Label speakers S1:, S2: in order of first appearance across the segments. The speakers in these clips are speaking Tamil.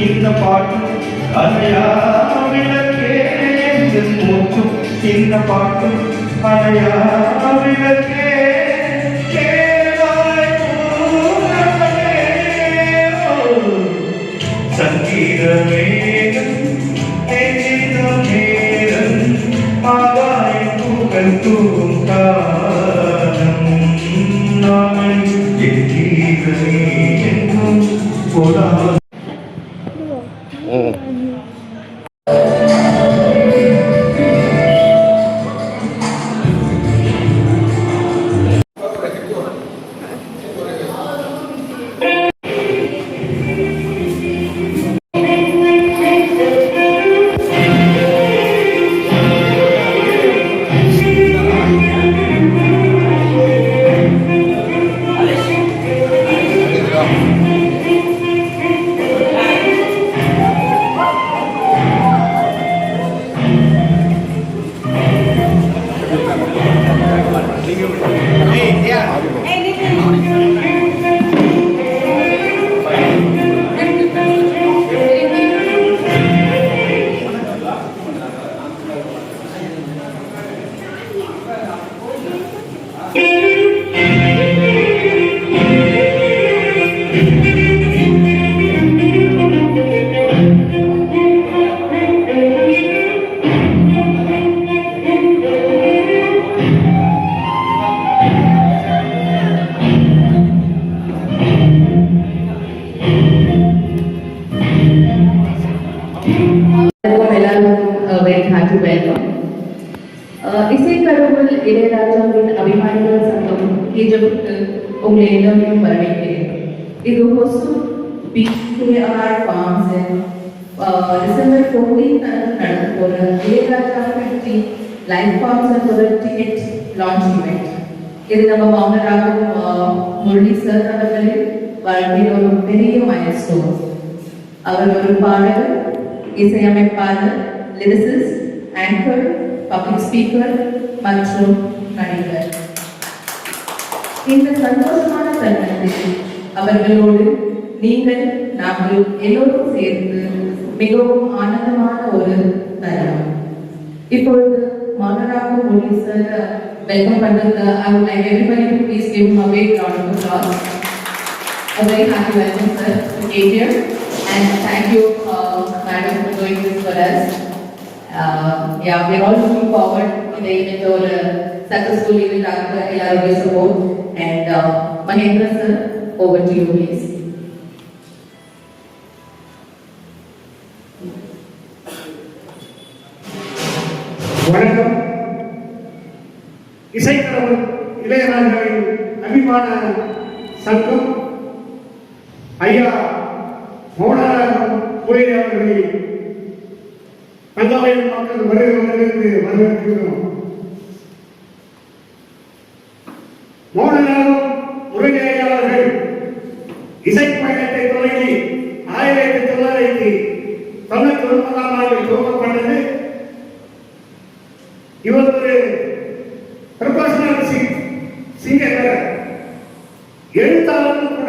S1: இந்த பாட்டு அலையா விளக்கே மூச்சும் இந்த பாட்டு அலையா விளக்கே சங்கீதமே ஆதாயம் பூக்கள் தூவும் காலம் நான் என்றும் போதா
S2: இசைக்கருவில் இளையராஜாவின் அபிமானிகள் சங்கம் கேஜப்பட்டு உங்களை எல்லாரையும் வரவேற்கிறேன். இது ஹொசூர் பிகேஆர் ஃபார்ம்ஸ் டிசம்பர் 14 நடக்க போற Ilaiyaraaja 50 life forms ticket launch event. இது நம்ம மாமனராகவும் முரளி சார் அவர்களின் வாழ்க்கையில் ஒரு பெரிய மைல்ஸ்டோன். அவர் ஒரு பாடகர், இசையமைப்பாளர், லிரிசிஸ்ட், ஆங்கர், பப்ளிக் ஸ்பீக்கர் மற்றும் நடிகர். இந்த சந்தோஷமான தருணத்தில் அவர்களோடு நீங்கள் நாங்கள் எல்லோரும் சேர்ந்து மிகவும் ஆனந்தமான ஒரு தருணம். இப்பொழுது மானராக முரளி சார் வெல்கம் பண்றது. I would like everybody to please give him a big round of applause. A very happy welcome sir to KGF and thank you madam for doing this for us. yeah, we're all looking forward in the event or successful event after LRB support. And Mahendra sir, over to you please.
S3: வணக்கம். இசைக்கடவுள் இளையராஜாவின் அபிமான சங்கம் ஐயா மௌனராகம் கோயில் அவர்களை தங்கமயில் மக்கள் வருகிறவர்களுக்கு வரவேற்கிறோம். மௌனராகம் முருகையாளர்கள் இசைப்பயணத்தை தொடங்கி 1999 ஆண்டில் துவக்கப்பட்டது. இவர் ஒரு ப்ரொஃபஷனல் சிங்கர், எழுத்தாளரும் கூட.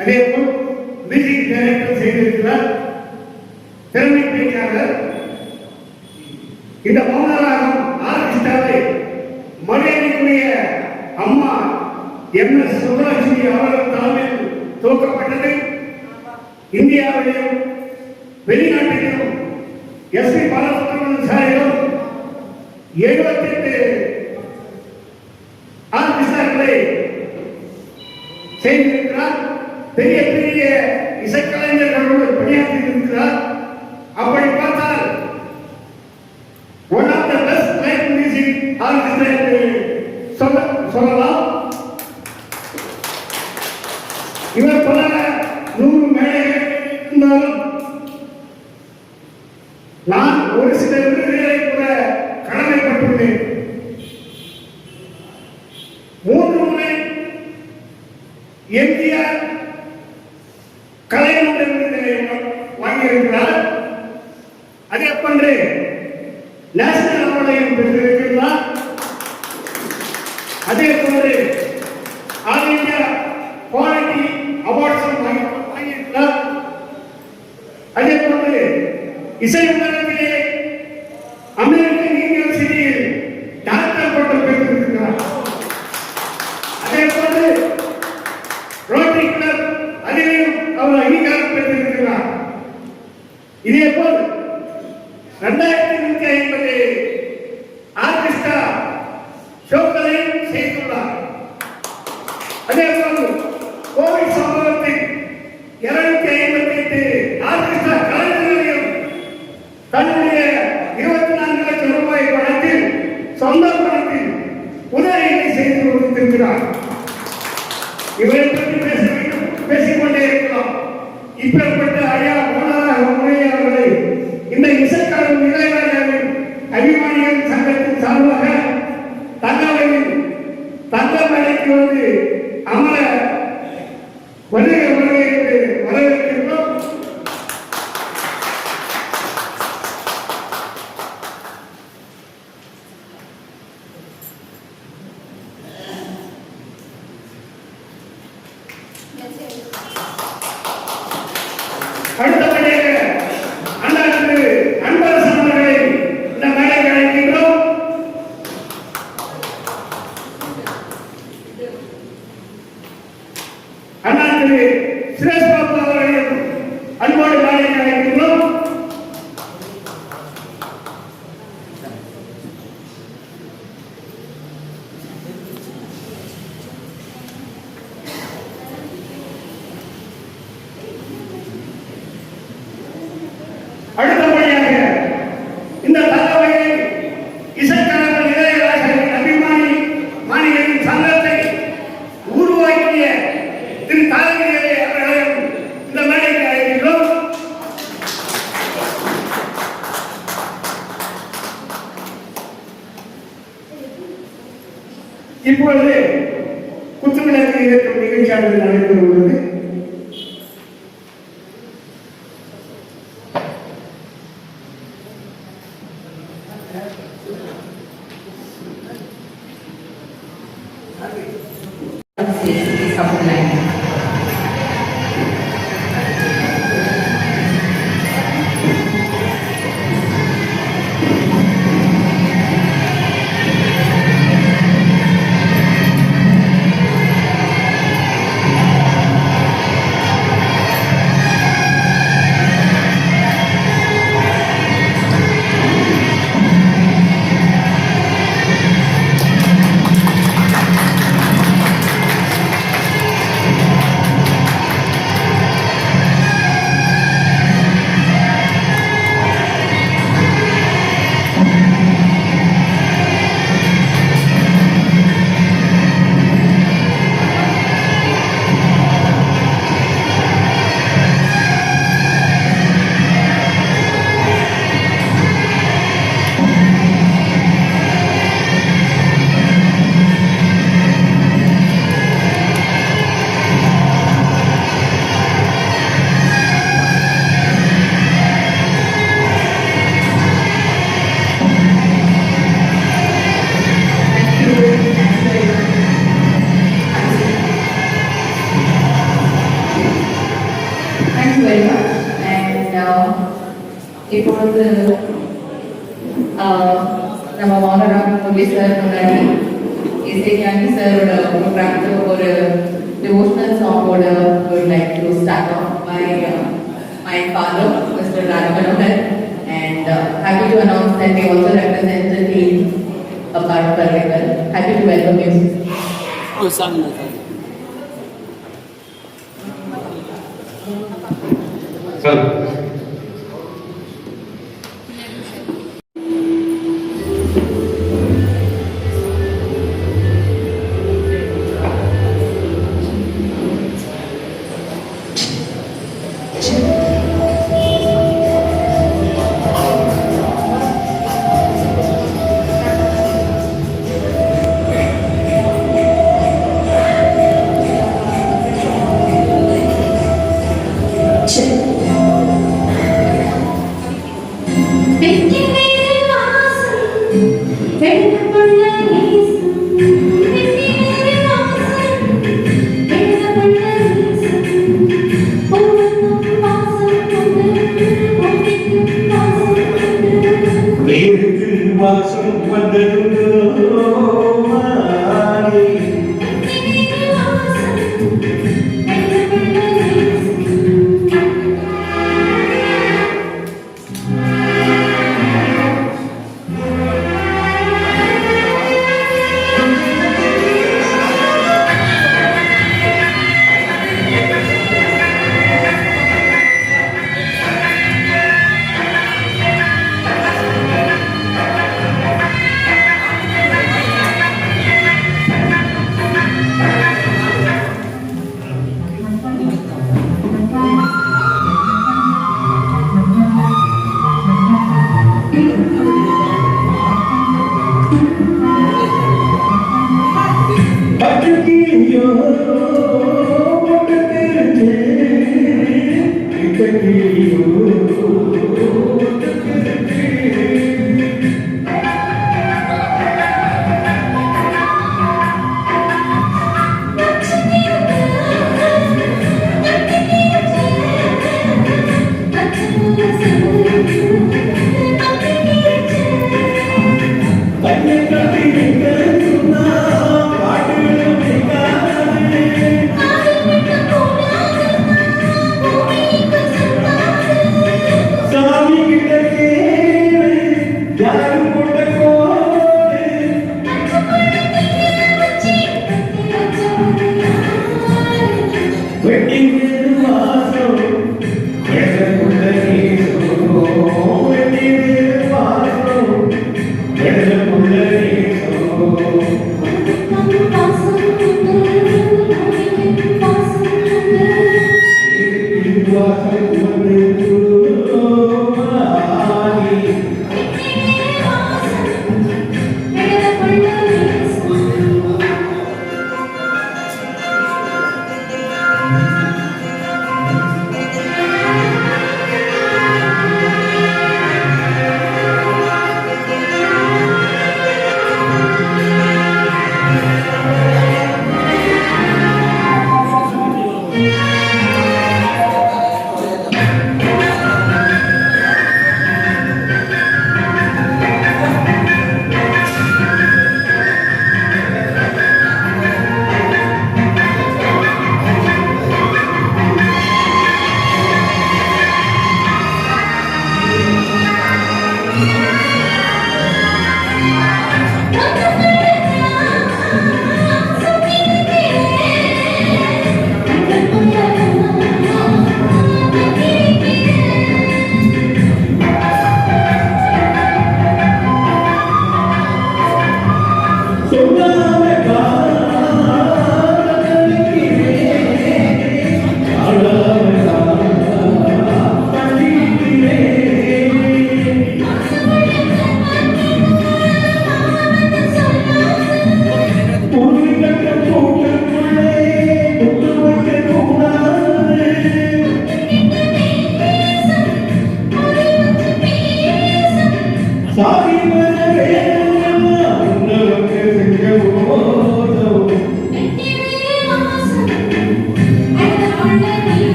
S3: அதே போல் மியூசிக் டைரக்டர் செய்திருக்கிறார், திறமை பேச்சாளர். இந்த மௌனராகம் ஆர்கெஸ்ட்ராவை மலையாளிக்குரிய அம்மா MS சுப்புலட்சுமி அவர்கள் தலைமையில் துவக்கப்பட்டது. இந்தியாவிலும் வெளிநாட்டிலும் SP பாலசுப்ரமணியன் சாரிலும் 78 ஆர்கெஸ்ட்ராக்களை செய்திருக்கிறார். பெரிய பெரிய இசைக்கலைஞர்களோடு பணியாற்றியிருக்கிறார். அப்படி பார்த்தால் one of the best live music orchestra என்று சொல்லலாம். இவர் பல 100 மேடைகள் இருந்தாலும் நான் ஒரு சில விருதுகளை கூட கடமைப்பட்டுள்ளேன். 3 முறை MGR கலைஞர் விருதுகளை வாங்கியிருக்கிறார். அதே போன்று நேஷனல் அவார்டையும் பெற்றிருக்கிறார். அதே போன்று ஆல் இந்தியா குவாலிட்டி அவார்ட்ஸும் வாங்கியிருக்கிறார். அதே போன்று இசை உலகத்திலே அமெரிக்கன் யூனிவர்சிட்டியில் டாக்டர் பட்டம் பெற்றிருக்கிறார். அதே போன்று ரோட்டரி கிளப் அதிலும் அவர் அங்கீகாரம் பெற்றிருக்கிறார். இதே போல் 2150 ஆர்கெஸ்ட்ரா ஷோக்களை செய்துள்ளார். அதே போல் கோவிட் சம்பவத்தில் 258 ஆர்கெஸ்ட்ரா கலைஞர்களையும் தன்னுடைய 24 லட்சம் ரூபாய் பணத்தில் சொந்த பணத்தில் உதவிகளை செய்து கொடுத்திருக்கிறார். இவரை பற்றி பேசிக்கொண்டே இருக்கலாம். இப்பேற்பட்ட ஐயா அவர்களை இந்த இசைக்கடவுள் இளையராஜாவின் அபிமானிகள் சங்கத்தின் சார்பாக தங்க மேடைக்கு வந்து அமர வரவேற்கின்றோம். அடுத்தபடியாக அண்ணாதிரு அன்பரசன் அவர்களை இந்த மேடைக்கு அழைக்கின்றோம். அண்ணாதிரு சுரேஷ் பாபு அவர்களையும் அன்போடு மேடைக்கு அழைக்கின்றோம். அடுத்தபடியாக இந்த தகவலை இசைக்கடவுள் இளையராஜாவின் அபிமானிகளின் சங்கத்தை உருவாக்கிய திரு தாரகிரி அவர்களையும் இந்த மேடைக்கு அழைக்கின்றோம். இப்பொழுது குத்துவிளக்கு ஏற்றும் நிகழ்ச்சியானது நடைபெற உள்ளது.
S2: இப்பொழுது நம்ம மௌனராம் முரளி சார் முன்னாடி இசைஞானி சாரோட ப்ரோக்ராம்க்கு ஒரு devotional song would like to start off by my father, Mr. Raj Manohar, and happy to announce that we also represent the team apart Parlikar. Happy to welcome you.
S4: Oh, sorry.
S1: Sir. வாசம் வந்ததுண்டோ மாறி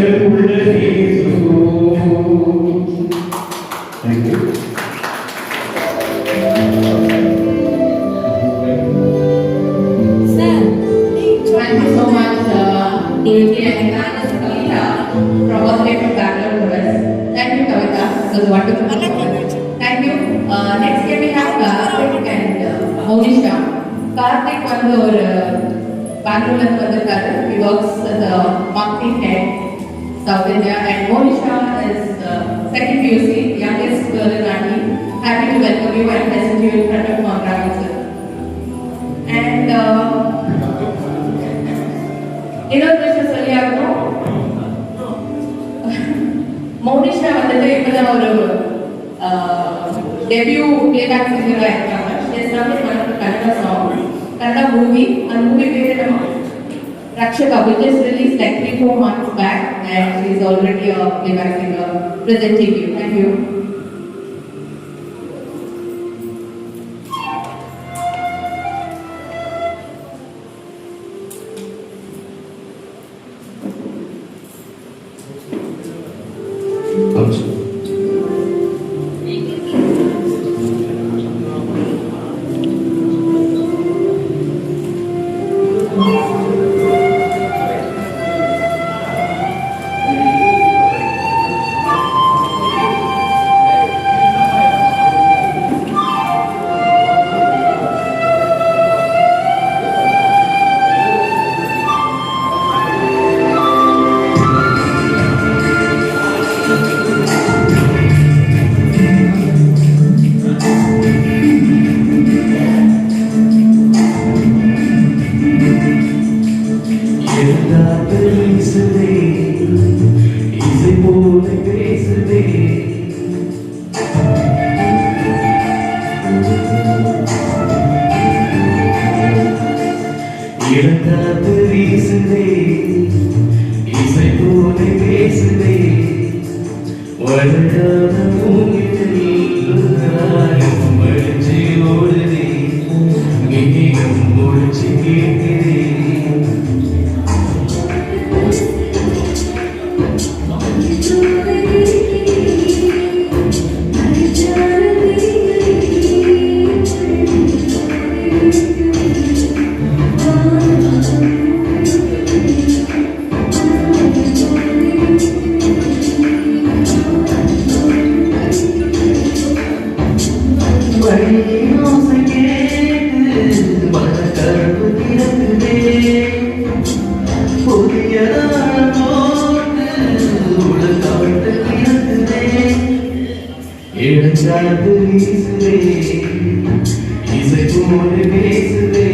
S1: கண்களுக்குள்ள இயேசு. Thank you.
S2: Thank you so much, Devi and Kavita, from all the way from Bangalore to us. Thank you, Kavita. It was wonderful performance. Thank you. Next here we have Karthik and Monisha. Karthik வந்து ஒரு பெங்களூர்ல இருந்து வந்திருக்காரு. He works as a marketing head, South India, and Monisha is second PUC, youngest girl in our team. Happy to welcome you and present you in front of Mohammed sir. And இன்னொரு விஷயம் சொல்லி ஆகணும். மோனிஷா வந்துட்டு இப்பதான் ஒரு டெபியூ பிளேபேக் சிங்கரா இருக்காங்க. Kannada song, Kannada movie. அந்த மூவி பேரு நம்ம Rakshaka, which is released like 3-4 months back, and she is already a playback singer presenting you. Thank you.
S5: இழந்தாத்து வீசுதே, இசை போல பேசுதே, வளராத மூங்கில் மழிச்சு ஓடுதே, மேகம் ஒழிச்சு கேட்குதே. இழந்தாது வீசுதே, இசை போல பேசுதே.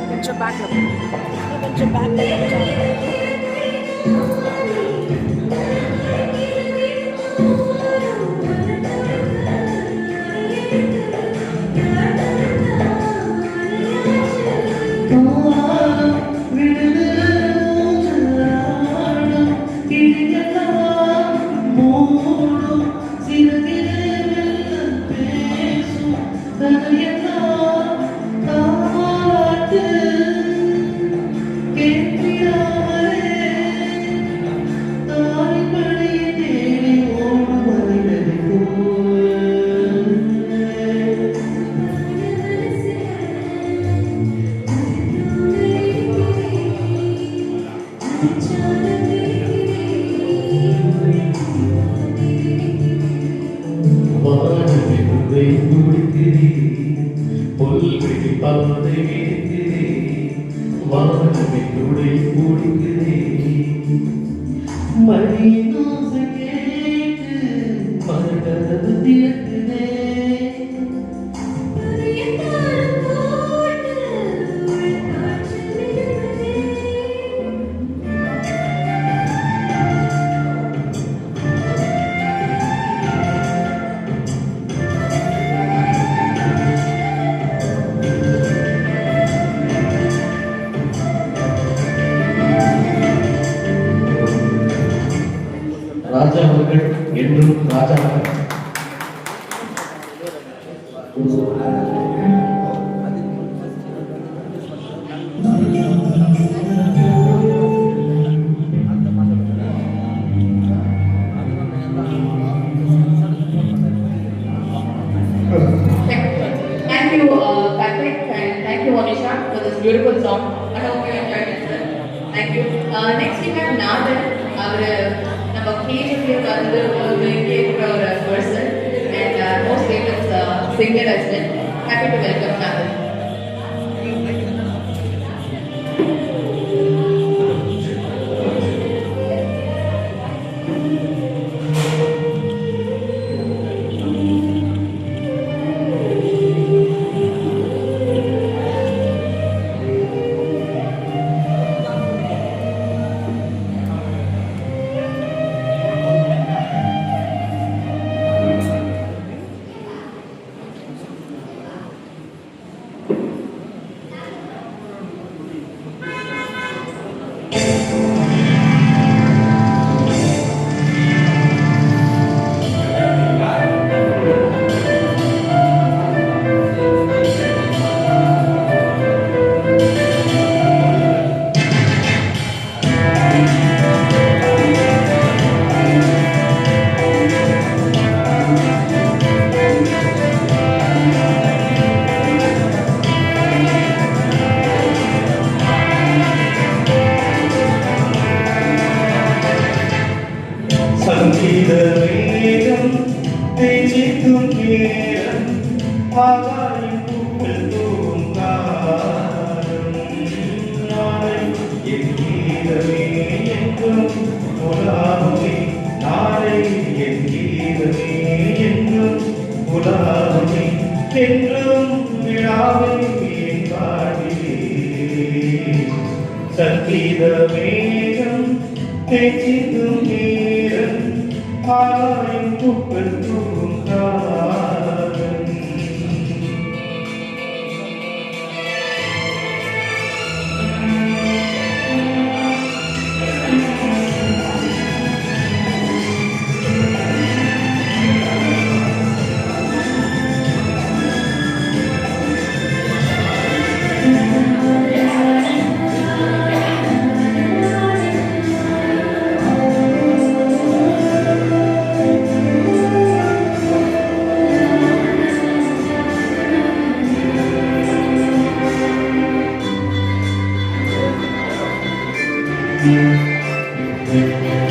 S4: கொஞ்சம் பேக்ல கொஞ்சம் பேக்ல
S5: ராஜா அவர்கள் என்றும் ராஜா.
S2: Thank you, Patrick, and thank you, Monisha, for this beautiful song. I hope you enjoyed it, sir. Thank you. Next, we have Nathan. Our KGF வந்து ஒரு person and most famous singer as well. Happy to welcome Nathan.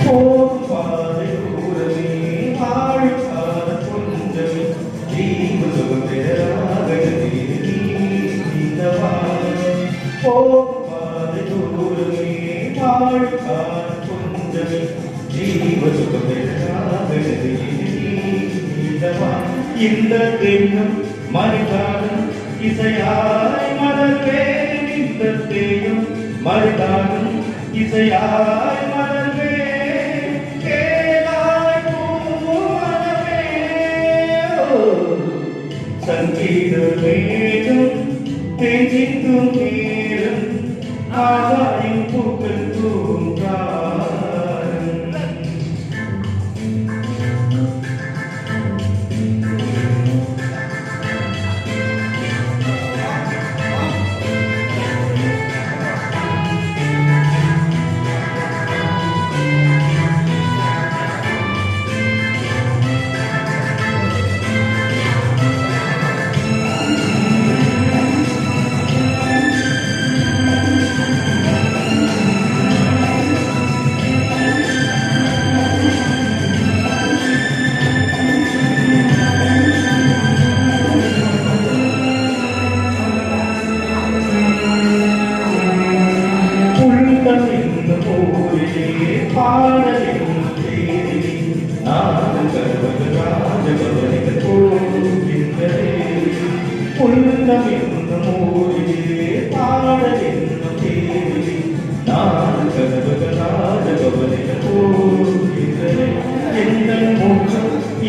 S1: போகாத தூரமே வாழுக்காத கொஞ்சமே ஜீவ சுகந்தராக போகாத தூரமே வாழுக்காத கொஞ்சமே ஜீவ சுகந்தராக இந்த தேகம் மறைதாடும் இசையாய் மலர்வே இந்த தேகம் மறைதாடும் இசையாய் மலர்வே கேளாய் பூமலர்வே சங்கீத மேகம் தேஞ்சிக்கும் நேரம் ஆகாயம் பூக்கள் தூங்காரம்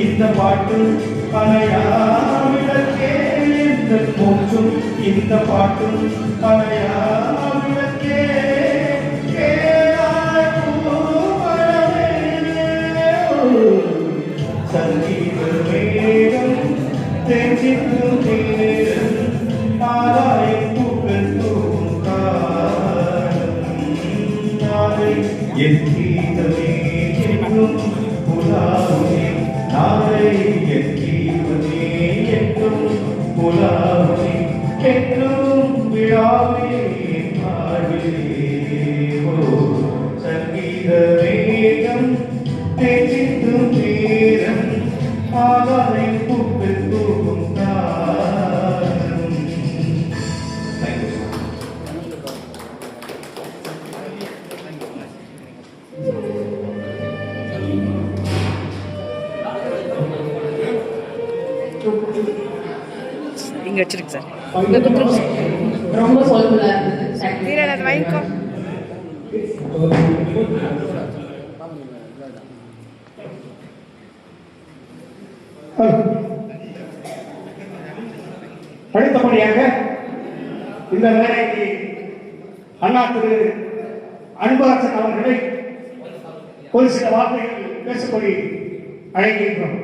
S1: இந்த பாட்டு பனையாவிளக்கே இந்த மோட்சம் இந்த பாட்டு பனையாவிளக்கே சங்கீத மேகம் தெரிஞ்சிக்கும் நேரம் ஆதாயம் பூக்கள் தூங்காரை என் கீதமே என்றும் புலாவுமே நாளை என் கீதமே என்றும் புலாவுமே என்றும் விழாவே சங்கீத மேகம் தெரிஞ்சிக்கும் நேரம் ஆதாயம் பூக்கள் தூங்காரம். Thank you.
S4: இங்க வச்சிருக்கு சார்.
S2: ரொம்ப சொல்லுங்க சார்.
S4: தீரன் அது வாங்கிக்கோ.
S3: அடுத்தபடியாக இந்த வேலைக்கு அண்ணா திரு அன்பரசன் அவர்களை ஒரு சில வார்த்தைகள் பேசப்படி அழைக்கின்றோம்.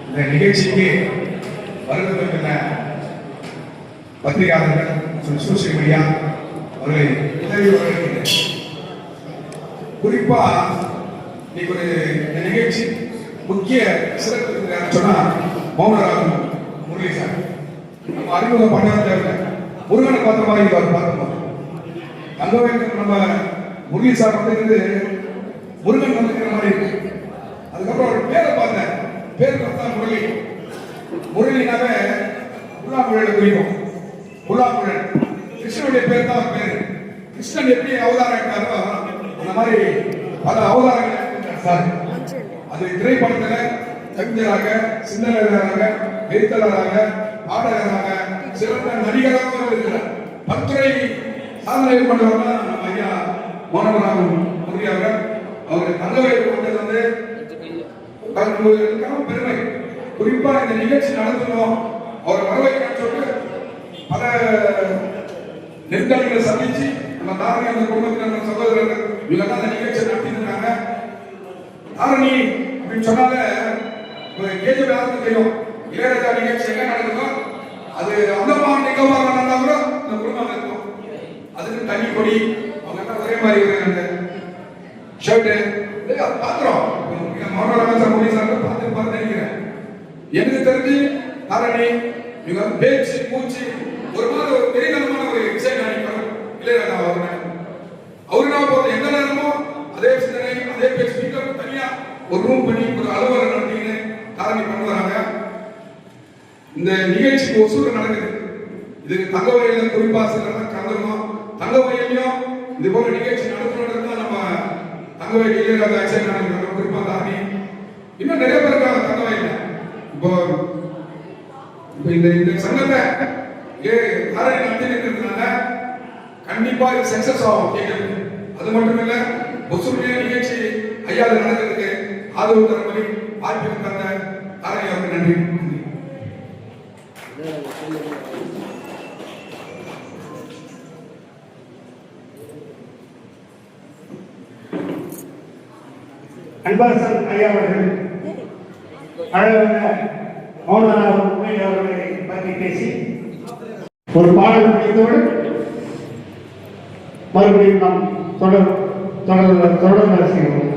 S6: இந்த நிகழ்ச்சிக்கு வருவதற்கான பத்திரிகையாளர்கள் சோசியல் மீடியா அவர்களை உதவி வழங்குகிறேன். குறிப்பா இன்னைக்கு ஒரு இந்த நிகழ்ச்சி முக்கிய சிறப்பு சொன்னா மௌனராஜ் முரளி சார் நம்ம அறிமுகம் பண்ண தேவை. முருகனை பார்த்த மாதிரி அவர் பார்க்கணும். அங்கவே நம்ம முரளி சார் வந்து முருகன் வந்துக்கிற மாதிரி இருக்கு. அதுக்கப்புறம் அவர் பேரை பார்த்தேன். பேர் பார்த்தா முரளி. முரளினாவே புல்லாங்குழலை குறிக்கும். புல்லாங்குழல் கிருஷ்ணனுடைய பேர் தான் பேரு. கிருஷ்ணன் எப்படி அவதாரம் எடுத்தாரோ அந்த மாதிரி பல அவதாரங்கள் எடுத்திருக்கார் சார். அது திரைப்படத்துல கவிஞராக, சிந்தனையாளராக, எழுத்தாளராக, பாடகராக, சிறந்த நடிகராக இருக்கிறார். பத்துறை சாதனை கொண்டவர் தான் நம்ம ஐயா மோனவராமன் முரளி அவர்கள். அவர் தங்கவை கொண்டது வந்து பெருமை. குறிப்பா இந்த நிகழ்ச்சி நடத்தணும் அவர் வரவேற்க சொல்லிட்டு பல நெருக்கடிகளை சந்திச்சு நம்ம தாரணி அந்த குடும்பத்தினர் சகோதரர்கள் இவங்க தான் அந்த நிகழ்ச்சியை நடத்திருக்காங்க. தாரணி அப்படின்னு சொன்னால கேஜி யாருக்கும் தெரியும். இளையராஜா நிகழ்ச்சி எங்க நடக்குதோ அது அந்தமான் நிக்கோபார் நடந்தா கூட இந்த குடும்பம் இருக்கும். அதுக்கு தண்ணி கொடி அவங்க எல்லாம் ஒரே மாதிரி அந்த ஷர்ட் பாத்திரம் மௌனராஜா மொழிசாங்க பார்த்து நினைக்கிறேன். எனக்கு தெரிஞ்சு தரணி இவங்க பேச்சு மூச்சு ஒரு மாதிரி ஒரு பெரியதனமான ஒரு இசை நினைப்பார் இளையராஜா அவரு நான் போறது எந்த நேரமும் அதே சிந்தனை அதே பேச்சு ஸ்பீக்கர் தனியா ஒரு ரூம் பண்ணி ஒரு அலுவலகம் நடத்தின்னு தாரணி பண்ண வராங்க. இந்த நிகழ்ச்சிக்கு ஒசூர் நடக்குது. இது தங்க வயலில் குறிப்பா சிலர் கலந்துருக்கோம். தங்க வயலையும் இது போல நிகழ்ச்சி நடத்தணும் தான் நம்ம தங்க வயல் இளையராஜா இசை நடக்கிறோம். குறிப்பா தாரணி இன்னும் நிறைய பேர் இருக்காங்க தங்க வயல்ல. இப்போ இந்த சங்கத்தை தாரணி நடத்தி இருக்கிறதுனால கண்டிப்பா இது சக்சஸ் ஆகும் கேட்கறது. அது மட்டும் இல்ல ஒசூர்ல நிகழ்ச்சி ஐயா நடக்கிறதுக்கு ஆதரவு தர மாதிரி வாய்ப்பு தந்த தாரணி அவருக்கு நன்றி.
S3: அன்பரசன் ஐயா அவர்கள் அழகாக மௌனராக உண்மை அவர்களை பற்றி பேசி ஒரு பாடல் முடித்தோடு மறுபடியும் நாம் தொடர்ந்து செய்வோம்.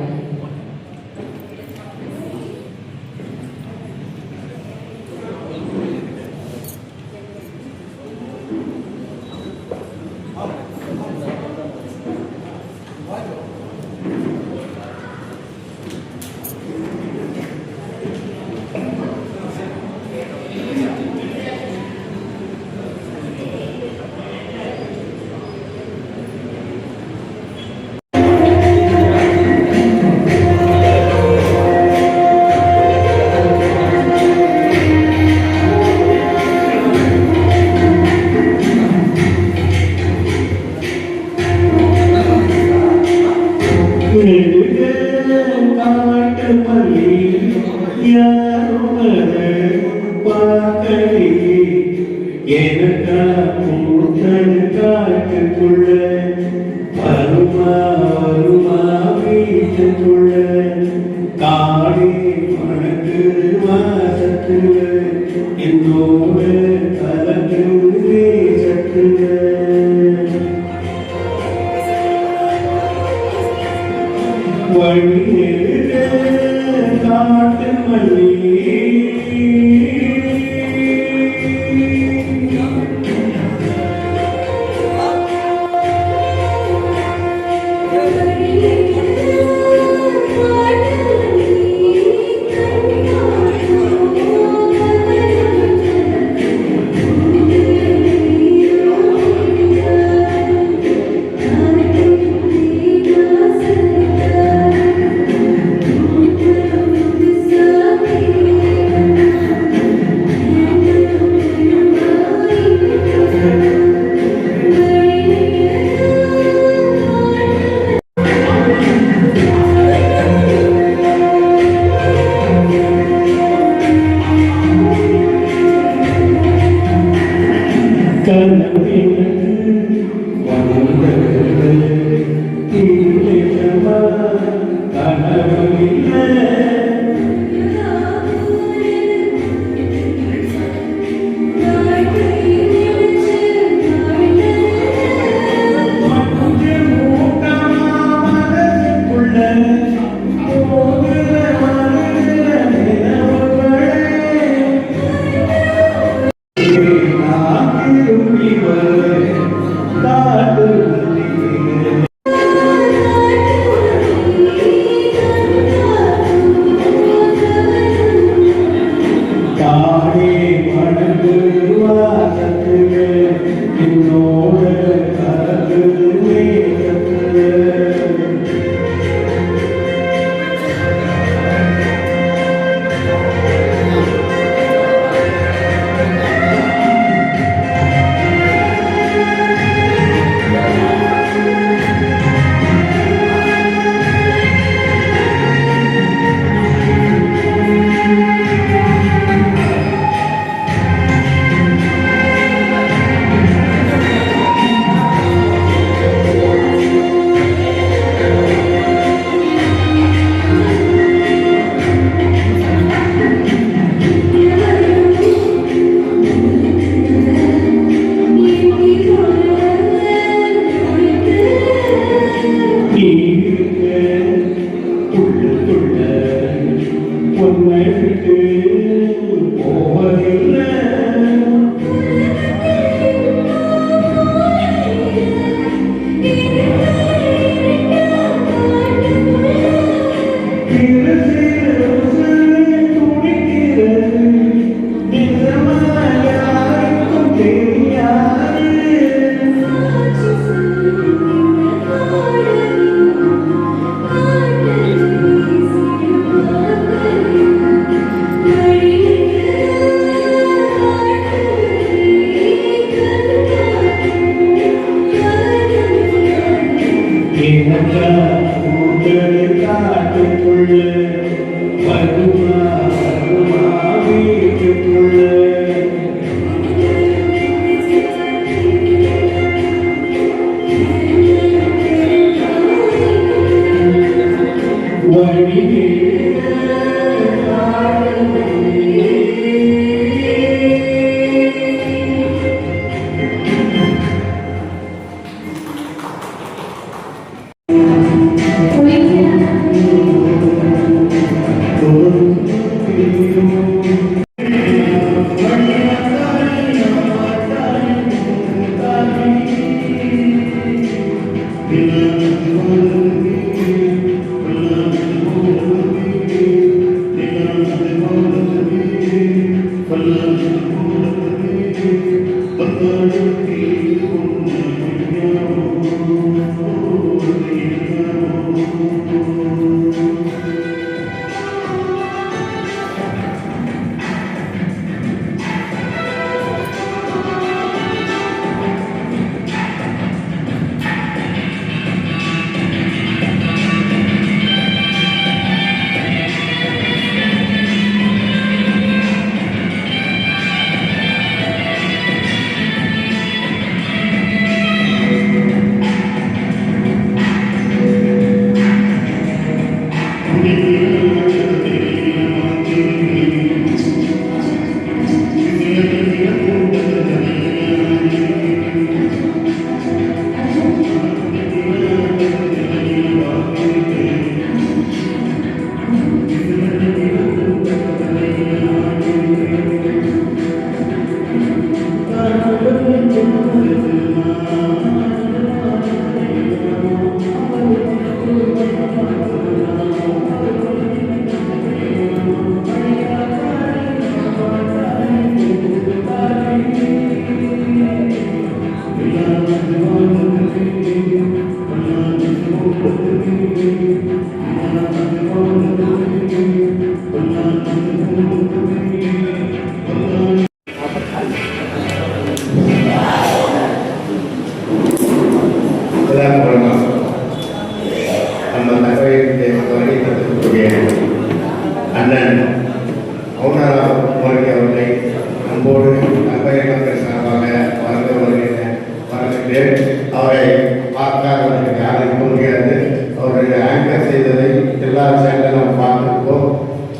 S3: பார்க்காதவங்க யாரும் இருக்க முடியாது. அவர் ஆங்கர் செய்ததை எல்லா சேனலும் நம்ம பார்த்துருக்கோம்.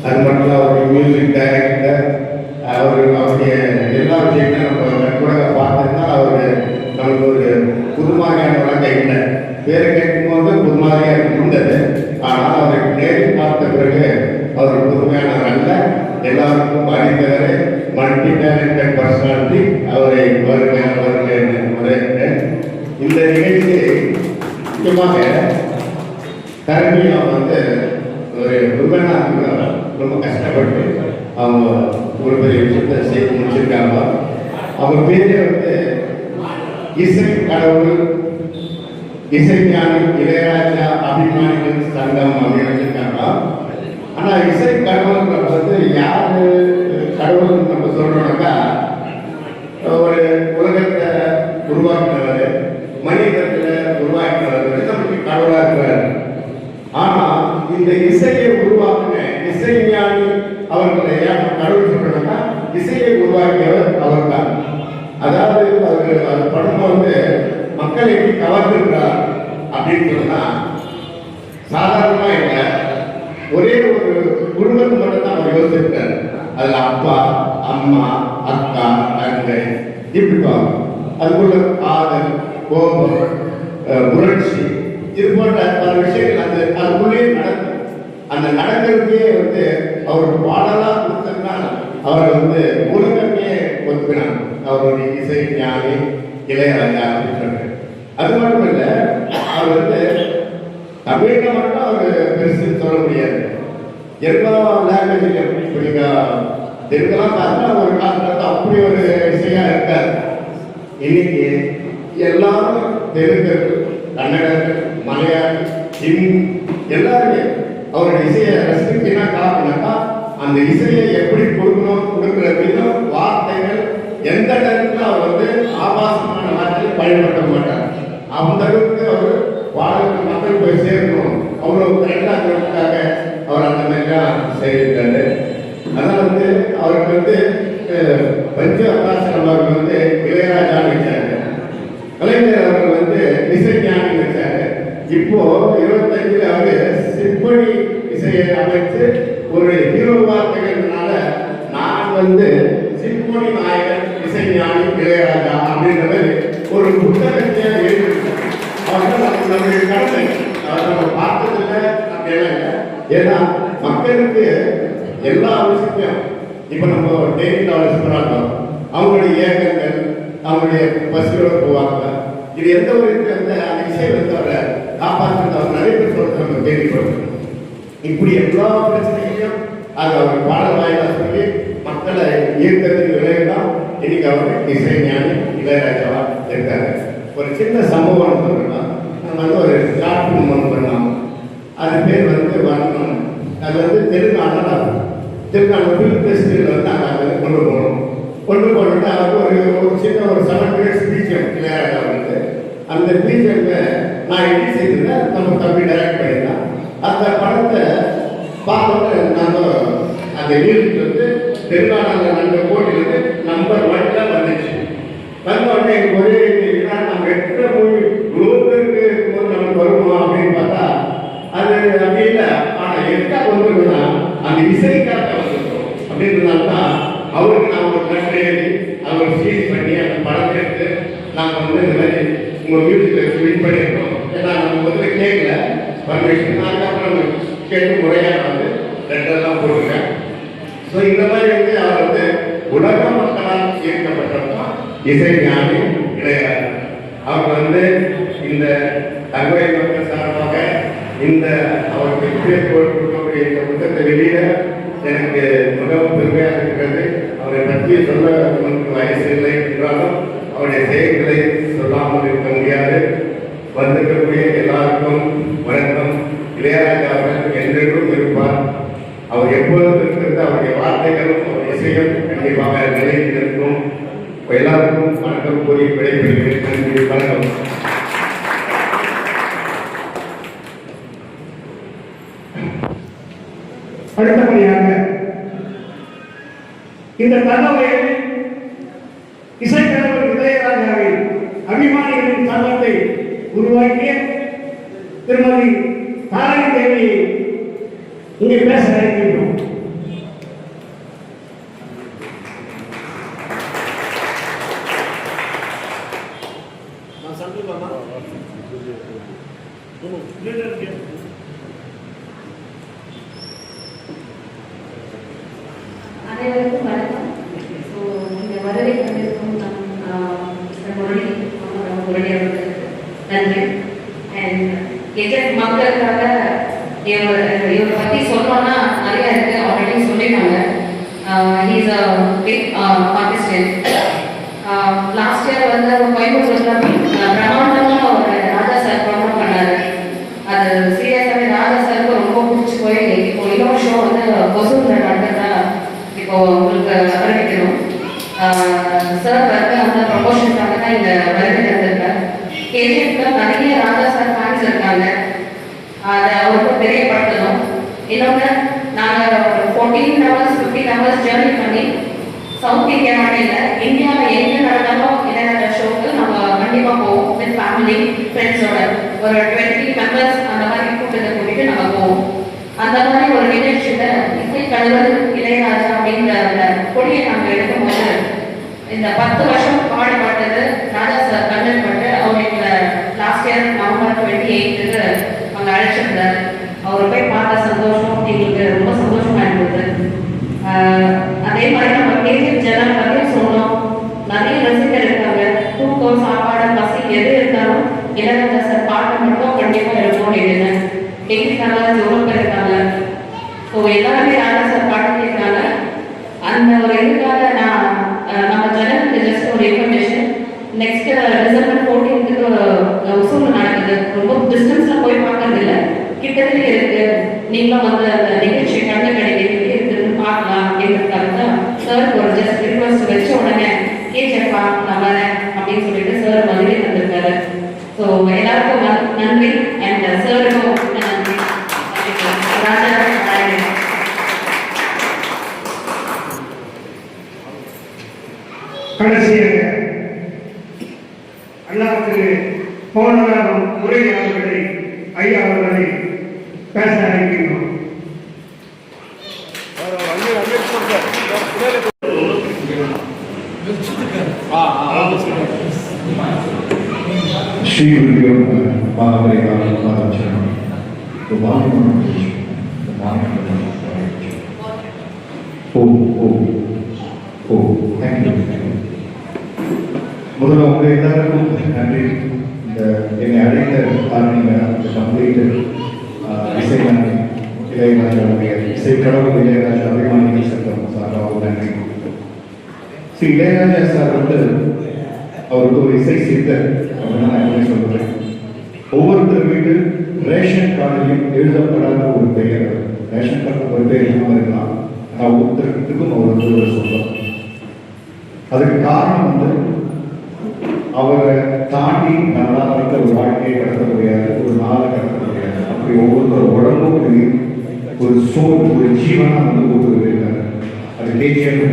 S3: அது மட்டும் இல்லை, அவருடைய மியூசிக் டைரக்டர், அவருடைய எல்லா விஷயத்தையும் நம்ம கூட பார்த்துருந்தா அவர் நமக்கு ஒரு புது மாதிரியான வழக்கை இல்லை. பேரை கேட்கும்போது புது மாதிரியாக இருந்தது. ஆனால் அவரை நேரில் பார்த்த பிறகு அவர் புதுமையானவர் அல்ல, எல்லாருக்கும் அறிந்தவர், மல்டி டேலண்டட் பர்சனாலிட்டி. அவரை வரவேற்கிறேன். இந்த நிகழ்ச்சி முக்கியமாக கல்வியை ஒரு உண்மையான ரொம்ப கஷ்டப்பட்டு அவங்க ஒரு பெரிய விஷயத்தை செய்து முடிச்சிருக்காங்க. அவங்க பேரே இசை கடவுள், இசைஞானி இளையராஜா அபிமானிகள் சங்கம் அப்படின்னு வச்சிருக்காங்க. ஆனா இசை கடவுள் யாரு கடவுள் நம்ம சொல்றோம்னாக்கா, ஒரு உலகத்தை உருவாக்கினவர், மனிதர்களை உருவாக்கினவர் நமக்கு கடவுளா இருக்கிறார். ஆனா இந்த இசையை உருவாக்கின இசைஞானி அவர்களை கடவுள் சொல்றோம்னா, இசையை உருவாக்கியவர் அவர் தான். அதாவது அவர் படம் மக்களை எப்படி கவர்ந்திருக்கிறார் அப்படின்னு சொன்னா, சாதாரணமா இல்லை, ஒரே ஒரு குடும்பத்தை மட்டும் தான் அவர் யோசிச்சிருக்காரு. அதுல அப்பா, அம்மா, அக்கா, தங்கை இப்படிப்பாங்க. அதுக்குள்ள காதல், கோபம், புரட்சி, இது போன்ற பல விஷயங்கள் அதுக்குள்ளேயே நடக்கும். அந்த நடக்கிறதுக்கே அவர் பாடலா கொடுத்ததுனால அவர் உலகமே ஒத்துக்கினாங்க. அவருடைய இசை ஞானி இளையராஜா அப்படின்னு. அது மட்டும் இல்ல, அவர் தமிழ்ல மட்டும் அவர் பெருசு சொல்ல முடியாது. எல்லா லாங்குவேஜ்லையும் இப்படிங்க தெலுங்கெல்லாம் பார்த்தா ஒரு காலத்துல அப்படி ஒரு இசையா இருக்காரு. இன்னைக்கு எல்லாரும் தெலுங்கர்கள், கன்னடர்கள், மலையாளி, ஹிந்தி எல்லாருமே அவருடைய இசையை ரசிக்கினா காரணம்னாக்கா, அந்த இசையை எப்படி கொடுக்கிற விதம், வார்த்தைகள், எந்த இடத்துல அவர் ஆபாசமான வார்த்தையை பயன்படுத்த மாட்டார். அந்த அளவுக்கு அவர் பாடலுக்கு மக்கள் போய் சேர்க்கணும், அவ்வளவு கரெக்டாக அவர் அந்த மாதிரிலாம் செய்திருக்காரு. அதனால அவருக்கு பஞ்ச அருணாச்சலம் அவர்கள் இளையராஜான்னு வச்சாரு, கலைஞர் அவர்கள் இசைஞானி வச்சாரு. இப்போ 25 அவர் சிம்பனி இசையை அமைத்து ஒரு ஹீரோவா திகழ்ந்தனால நான் சிம்பனி நாயகன் இசைஞானி இளையராஜா அப்படின்ற ஒரு புத்தகத்தை எழுதியிருக்கேன். நம்முடைய கடமை நம்ம பார்த்ததில்லை அப்படியெல்லாம் இல்லை. ஏன்னா மக்களுக்கு எல்லா விஷயத்தையும் இப்ப நம்ம டெய்லி நாலேஜ் பண்ணாங்க, அவங்களுடைய இயக்கங்கள், அவங்களுடைய பசுகளோட போவாங்க. இது எந்த ஒரு அந்த இசை அவரை காப்பாற்ற அவர் நிறைய பேர் சொல்றது நம்ம கேள்விப்படுறோம். இப்படி எல்லா பிரச்சனைகளையும் அது அவர் பாடல் வாயிலாக சொல்லி மக்களை ஈர்க்கத்தின் விளைவுதான் இன்னைக்கு அவர் இசை ஞானி இளையராஜாவா இருக்காரு. ஒரு சின்ன சம்பவம் சொல்றேன்னா, நம்ம ஒரு ஷார்ட் ஃபிலிம் ஒன்று பண்ணோம். அது பேர் வர்ணம். அது தெலுங்கானா ஃபிலிம் ஃபெஸ்டிவல் நாங்கள் கொண்டு போனோம்னா ஒரு சின்ன ஒரு 7 minutes பீஜம் இளையராஜா அந்த பீஜம்ல நான் எப்படி செய்திருந்தேன், நம்ம தம்பி டைரக்ட் பண்ணியிருந்தேன். அந்த படத்தை பார்த்தோன்னே நாங்கள் அந்த மியூசிக் தெலுங்கானாவில் நடந்த போட்டியிலிருந்து நம்பர் 1 வந்துச்சு. வந்த உடனே எனக்கு ஒரே நம்ம எத்தனை மூவி குளோபலுக்கு இருக்கும்போது நமக்கு வருமா அப்படின்னு பார்த்தா அது அப்படி இல்லை. ஆனால் எதுக்காக வந்துருக்குன்னா அந்த இசைக்காக வந்துருக்கோம் அப்படின்றதுனால தான் அவருக்கு நான் ஒரு நன்றி அவர் சீஸ் பண்ணி அந்த படத்தை எடுத்து நாங்கள் இந்த மாதிரி உங்கள் மியூசிக் வின் பண்ணியிருக்கோம். ஏன்னா நம்ம முதல்ல கேட்கல பர்மிஷன், அதுக்கப்புறம் கேட்டு முறையாக ரெண்டெல்லாம் போட்டுருக்கேன். ஸோ இந்த மாதிரி அவர் உலக மக்களால் ஈர்க்கப்பட்டதான் இசை ஞானி இளையராஜா. அவர் இந்த தகவலை மக்கள் சார்பாக இந்த அவருக்கு கொடுக்கக்கூடிய இந்த புத்தகத்தை வெளியிட எனக்கு மிகவும் பெருமையாக இருக்கிறது. அவரை பற்றி சொல்ல நமக்கு வயசு இல்லை என்றாலும் அவருடைய செயல்களை சொல்லாமல் இருக்க முடியாது. வந்திருக்கக்கூடிய எல்லாருக்கும் வணக்கம். இளையராஜா அவர்கள் என்றென்றும் இருப்பார். அவர் எப்பொழுதும் இருக்கிறது அவருடைய வார்த்தைகளும் அவர் இசையும் கண்டிப்பாக நிலைத்து நிற்கும். எல்லாருக்கும் வணக்கம் கூறி விடைபெறுகிறேன். நன்றி, வணக்கம். அடுத்தபடியாக இந்த தகவலை இசைக்கலைஞர் இளையராஜாவின் அபிமானிகளின் சங்கத்தை
S7: உருவாக்கிய திருமதி தாரணி தேவி இங்கே பேச அழைக்கின்றோம்.
S2: அனைவருக்கும் வணக்கம். ஸோ இந்த வருகை வந்திருக்கும் முரளி அவர்களுக்கு நன்றி. அண்ட் எஜெட் மக்களுக்காக இவரை பற்றி சொல்லணும்னா நிறைய இருக்கு, ஆல்ரெடி சொல்லிட்டாங்க. He's a big participant. Last year வந்து கோயம்புத்தூர்ல பிரமாண்டமாக ஒரு ராஜா சார் ப்ரோக்ராம் பண்ணாரு. அது சீரியஸாகவே ராஜா சாருக்கு ரொம்ப பிடிச்சி போய் இப்போ இன்னொரு ஷோ வந்து கொசூரில் நடக்கிறதா இப்போ உங்களுக்கு அறிவிக்கணும். சார் வந்து அந்த ப்ரொமோஷனுக்காக தான் இந்த வருகை தந்திருக்கார். கேஜிஎஃப்ல நிறைய ராஜா சார் ஃபேன்ஸ் இருக்காங்க, அதை அவருக்கு தெரியப்படுத்தணும். இன்னொன்று, நாங்கள் ஒரு 14 hours 15 hours ஜேர்னி பண்ணி சவுத் இந்தியா மட்டும் இல்லை, இந்தியாவில் எங்கே நடந்தாலும் இளையராஜா ஷோக்கு நம்ம கண்டிப்பாக போவோம். வித் ஃபேமிலி ஃப்ரெண்ட்ஸோட ஒரு 20 members அந்த மாதிரி கூட்டிட்டு நம்ம போவோம். அந்த மாதிரி ஒரு நிகழ்ச்சியில இசை கழுவர் இளையராஜா அப்படிங்கிற அந்த கொடியை நாங்கள் எடுக்கும்போது இந்த 10 வருஷம் பாடுபட்டது ராஜா சார் கண்டக்ட் பண்ணிட்டு அவர் எங்களை லாஸ்ட் இயர் November 28க்கு அவங்க அழைச்சிருந்தார். அவர் போய் பார்த்த சந்தோஷம் எங்களுக்கு ரொம்ப சந்தோஷமா இருந்தது. அதே மாதிரி நம்ம கேஜிஎஃப் ஜனம் பற்றியும் சொன்னோம். நிறைய ரசிகர் இருக்காங்க. தூக்கம், சாப்பாடு, பசி எது இருந்தாலும் இளையராஜா சார் பாட்டு மட்டும் கண்டிப்பாக இருக்கும் அப்படின்னு கேட்குறாங்க. எவ்வளோ பேர் இருக்காங்க. ஸோ எல்லாருமே ராஜா சார் பாட்டு கேட்குறாங்க. அந்த ஒரு இதுக்காக நான் நம்ம ஜனத்துக்கு ஜஸ்ட் ஒரு இன்ஃபர்மேஷன், நெக்ஸ்ட் December 14க்கு ஒசூரில் நடக்குது. ரொம்ப டிஸ்டன்ஸில் போய் பார்க்கறது இல்லை, கிட்டத்தட்ட இருக்கு. நீங்களும் வந்து அந்த நிகழ்ச்சி கண்டு கிடைக்கிறது இருக்குதுன்னு பார்க்கலாம் அப்படிங்கிறதுக்காக தான் சாருக்கு ஒரு ஜஸ்ட் ரிக்வஸ்ட் வச்ச உடனே கேஜப்பா நான் வரேன் அப்படின்னு சொல்லிட்டு சார் மதுரை தந்திருக்காரு. ஸோ எல்லாருக்கும் நன்றி. அண்ட் சாருக்கும் நன்றி. ராஜா
S7: கடைசியாக அண்ணாவுக்கு பௌர்ணராகம் உரையாளர்களை ஐயா அவர்களை பேச அழைக்கின்றோம்.
S3: श्री गुरुदेव पादपरिवार முதல்ல உங்க எல்லாருக்கும் நன்றி. இந்த என்னை அழைத்த காரணங்கள் கம்ப்ளீட் இசைஞானி இளையராஜாவுடைய இசை கடவுள் இளையராஜா அபிமானிகள் சங்கம் சார்பாக நன்றி. ஸ்ரீ இளையராஜா சார் வந்து அவருக்கு ஒரு இசை சித்தர் அப்படின்னு நான் எப்படி சொல்றேன். ஒவ்வொருத்தர் வீட்டு ரேஷன் கார்டிலையும் எழுதப்படாத ஒரு பெயர், ரேஷன் கார்டு ஒரு பேர் இல்லாமல் இருக்கலாம், ஆனால் ஒவ்வொருத்தருக்கும் அவர் வந்து ஒரு சொல்லம். அதுக்கு காரணம் வந்து அவரை தாண்டி நல்லா இருக்க ஒரு வாழ்க்கையை கடத்த முடியாது, ஒரு நாளை கடத்த முடியாது. அப்படி ஒவ்வொருத்தர் உடம்பும் ஒரு சோல், ஒரு ஜீவனாக வந்து ஒவ்வொரு இருக்காரு. அது கேஜிஎஃப்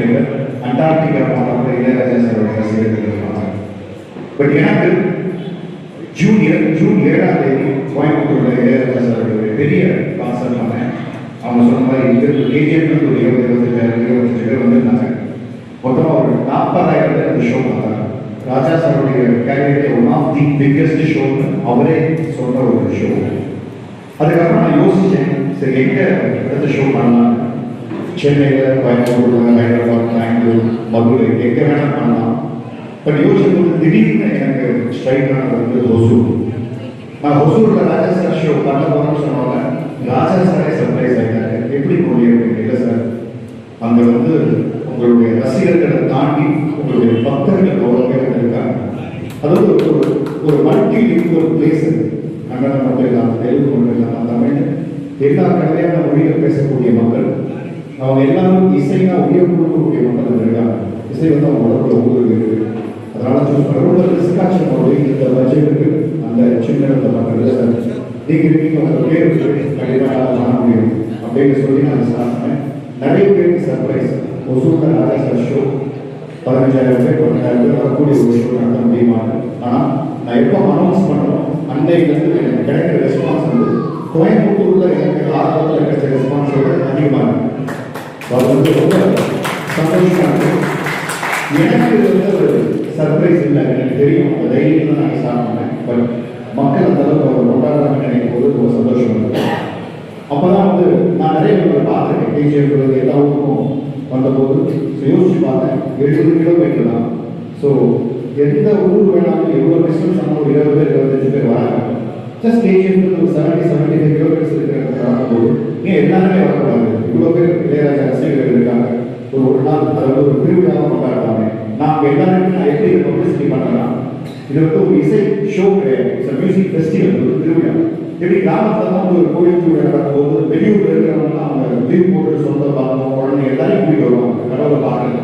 S3: அண்டார்டிகா போனப்ப இளையராஜா சாரோட ரசிகர்கள் இருப்பாங்க. பட் எனக்கு ஜூன் 7ஆம் தேதி கோயம்புத்தூர்ல இளையராஜா சாரோட பெரிய கான்சர்ட் பண்ணேன். அவங்க சொன்ன மாதிரி இங்கிருந்து கேஜிஎஃப் ஒரு 25 பேர் வந்திருந்தாங்க. மொத்தமாக ஒரு 40,000 பேர் அந்த ஷோ பண்ணாங்க. ராஜா சாருடைய career one of the biggest ஷோன்னு அவரே சொன்ன ஒரு ஷோ. அதுக்கப்புறம் நான் யோசித்தேன், சரி எங்கே அடுத்த ஷோ பண்ணலாம். சென்னையில், கோயம்புத்தூர், ஹைதராபாத், பெங்களூர், மதுரை எங்கே வேணால் பண்ணலாம். பட் யோசிக்கும்போது திடீர்னு எனக்கு ஸ்ட்ரைக் ஆனது வந்து ஹொசூர். நான் ஹொசூரில் ராஜா சார் ஷோ பண்ண போகிறேன்னு சொன்னாங்க. ராஜா சாரே சர்ப்ரைஸ் ஆகிட்டாங்க. எப்படி முடியும்? இல்லை சார், அங்கே வந்து உங்களுடைய ரசிகர்களை தாண்டி உங்களுடைய பக்தர்கள் எவ்வளோ இருக்காங்க. அதாவது ஒரு மல்டி லிங்குவல் பிளேஸ் அது. கன்னடம் மட்டும் இல்லாமல், தெலுங்கு மட்டும் இல்லாமல், தமிழ் எல்லா கல்யாண மொழிகள் பேசக்கூடிய மக்கள், அவங்க எல்லாரும் இசைனா உயர் கொடுக்கக்கூடிய மக்கள் இருக்காங்க. இசை வந்து அவங்க உடம்புல ஊருக்கு. அதனால ரொம்ப ரிஸ்காட்சன் போது இந்த பட்ஜெட்டுக்கு அந்த சின்ன மக்கள் நீங்கள் இருக்கீங்க, உங்கள் பேர் கண்டிப்பாக பண்ண முடியும் அப்படின்னு சொல்லி நான் ஸ்டார்ட் பண்ணேன். நிறைய பேருக்கு சர்ப்ரைஸ். ஒசூரில் ராஜா சார் ஷோ 15,000 பேர் 10,000 பேர் வரக்கூடிய ஒரு ஷோ நடத்த முடியுமா? ஆனால் நான் எப்போ அனௌன்ஸ் பண்ணுறோம் அன்னையிலிருந்து எனக்கு கிடைக்கிற ரெஸ்பான்ஸ் வந்து கோயம்புத்தூர்ல எனக்கு ஆரம்பத்தில் கிடைச்ச ரெஸ்பான்ஸோட அதிகமாக இருக்கு. அது வந்து ரொம்ப சந்தோஷமா இருக்கு. எனக்கு வந்து ஒரு சர்ப்ரைஸ் இல்லை, எனக்கு தெரியும் அந்த தைரியம் தான் நான் ஸ்டார்ட் பண்ணேன். பட் மக்கள் அந்த அளவுக்கு கொண்டாடுறாங்க நினைக்கும் போது ரொம்ப சந்தோஷம் இருக்கு. அப்போதான் வந்து நான் நிறைய பேர் பார்த்துருக்கேன். கேஜிஎஃப் எல்லா ஊருக்கும் வந்தபோது யோசிச்சு பார்த்தேன், 70 கிலோமீட்டர் தான். ஸோ எந்த ஊர் வேணாலும் எவ்வளோ டிஸ்டன்ஸ் நம்ம ஒரு 20 பேர் 25 பேர் வராங்க. ஜஸ்ட் கேஜிஎஃப் ஒரு 70-75 கிலோமீட்டர்ஸ் இருக்கிறது வரும்போது ஏன் எல்லாருமே வரக்கூடாது? இவ்வளோ பேர் இளையராஜா ரசிகர்கள் இருக்காங்க, ஒரு நாள் அதாவது ஒரு திருவிழாவை கொண்டாடுறாங்க. நான் எல்லாருமே நான் எப்படி இதை பப்ளிசிட்டி பண்ணலாம்? இது வந்து ஒரு இசை ஷோ கிடையாது, இட்ஸ் மியூசிக் ஃபெஸ்டிவல், ஒரு திருவிழா. எப்படி கிராமத்தில் தான் ஒரு கோயில் திருவிழா நடக்கும்போது வெளியூர் இருக்கிறவங்கலாம் அவங்க லீவ் போட்டு சொந்த பார்க்கணும், குழந்தை எல்லாரையும் கூட்டிட்டு வருவாங்க கடவுளை பார்க்கறது.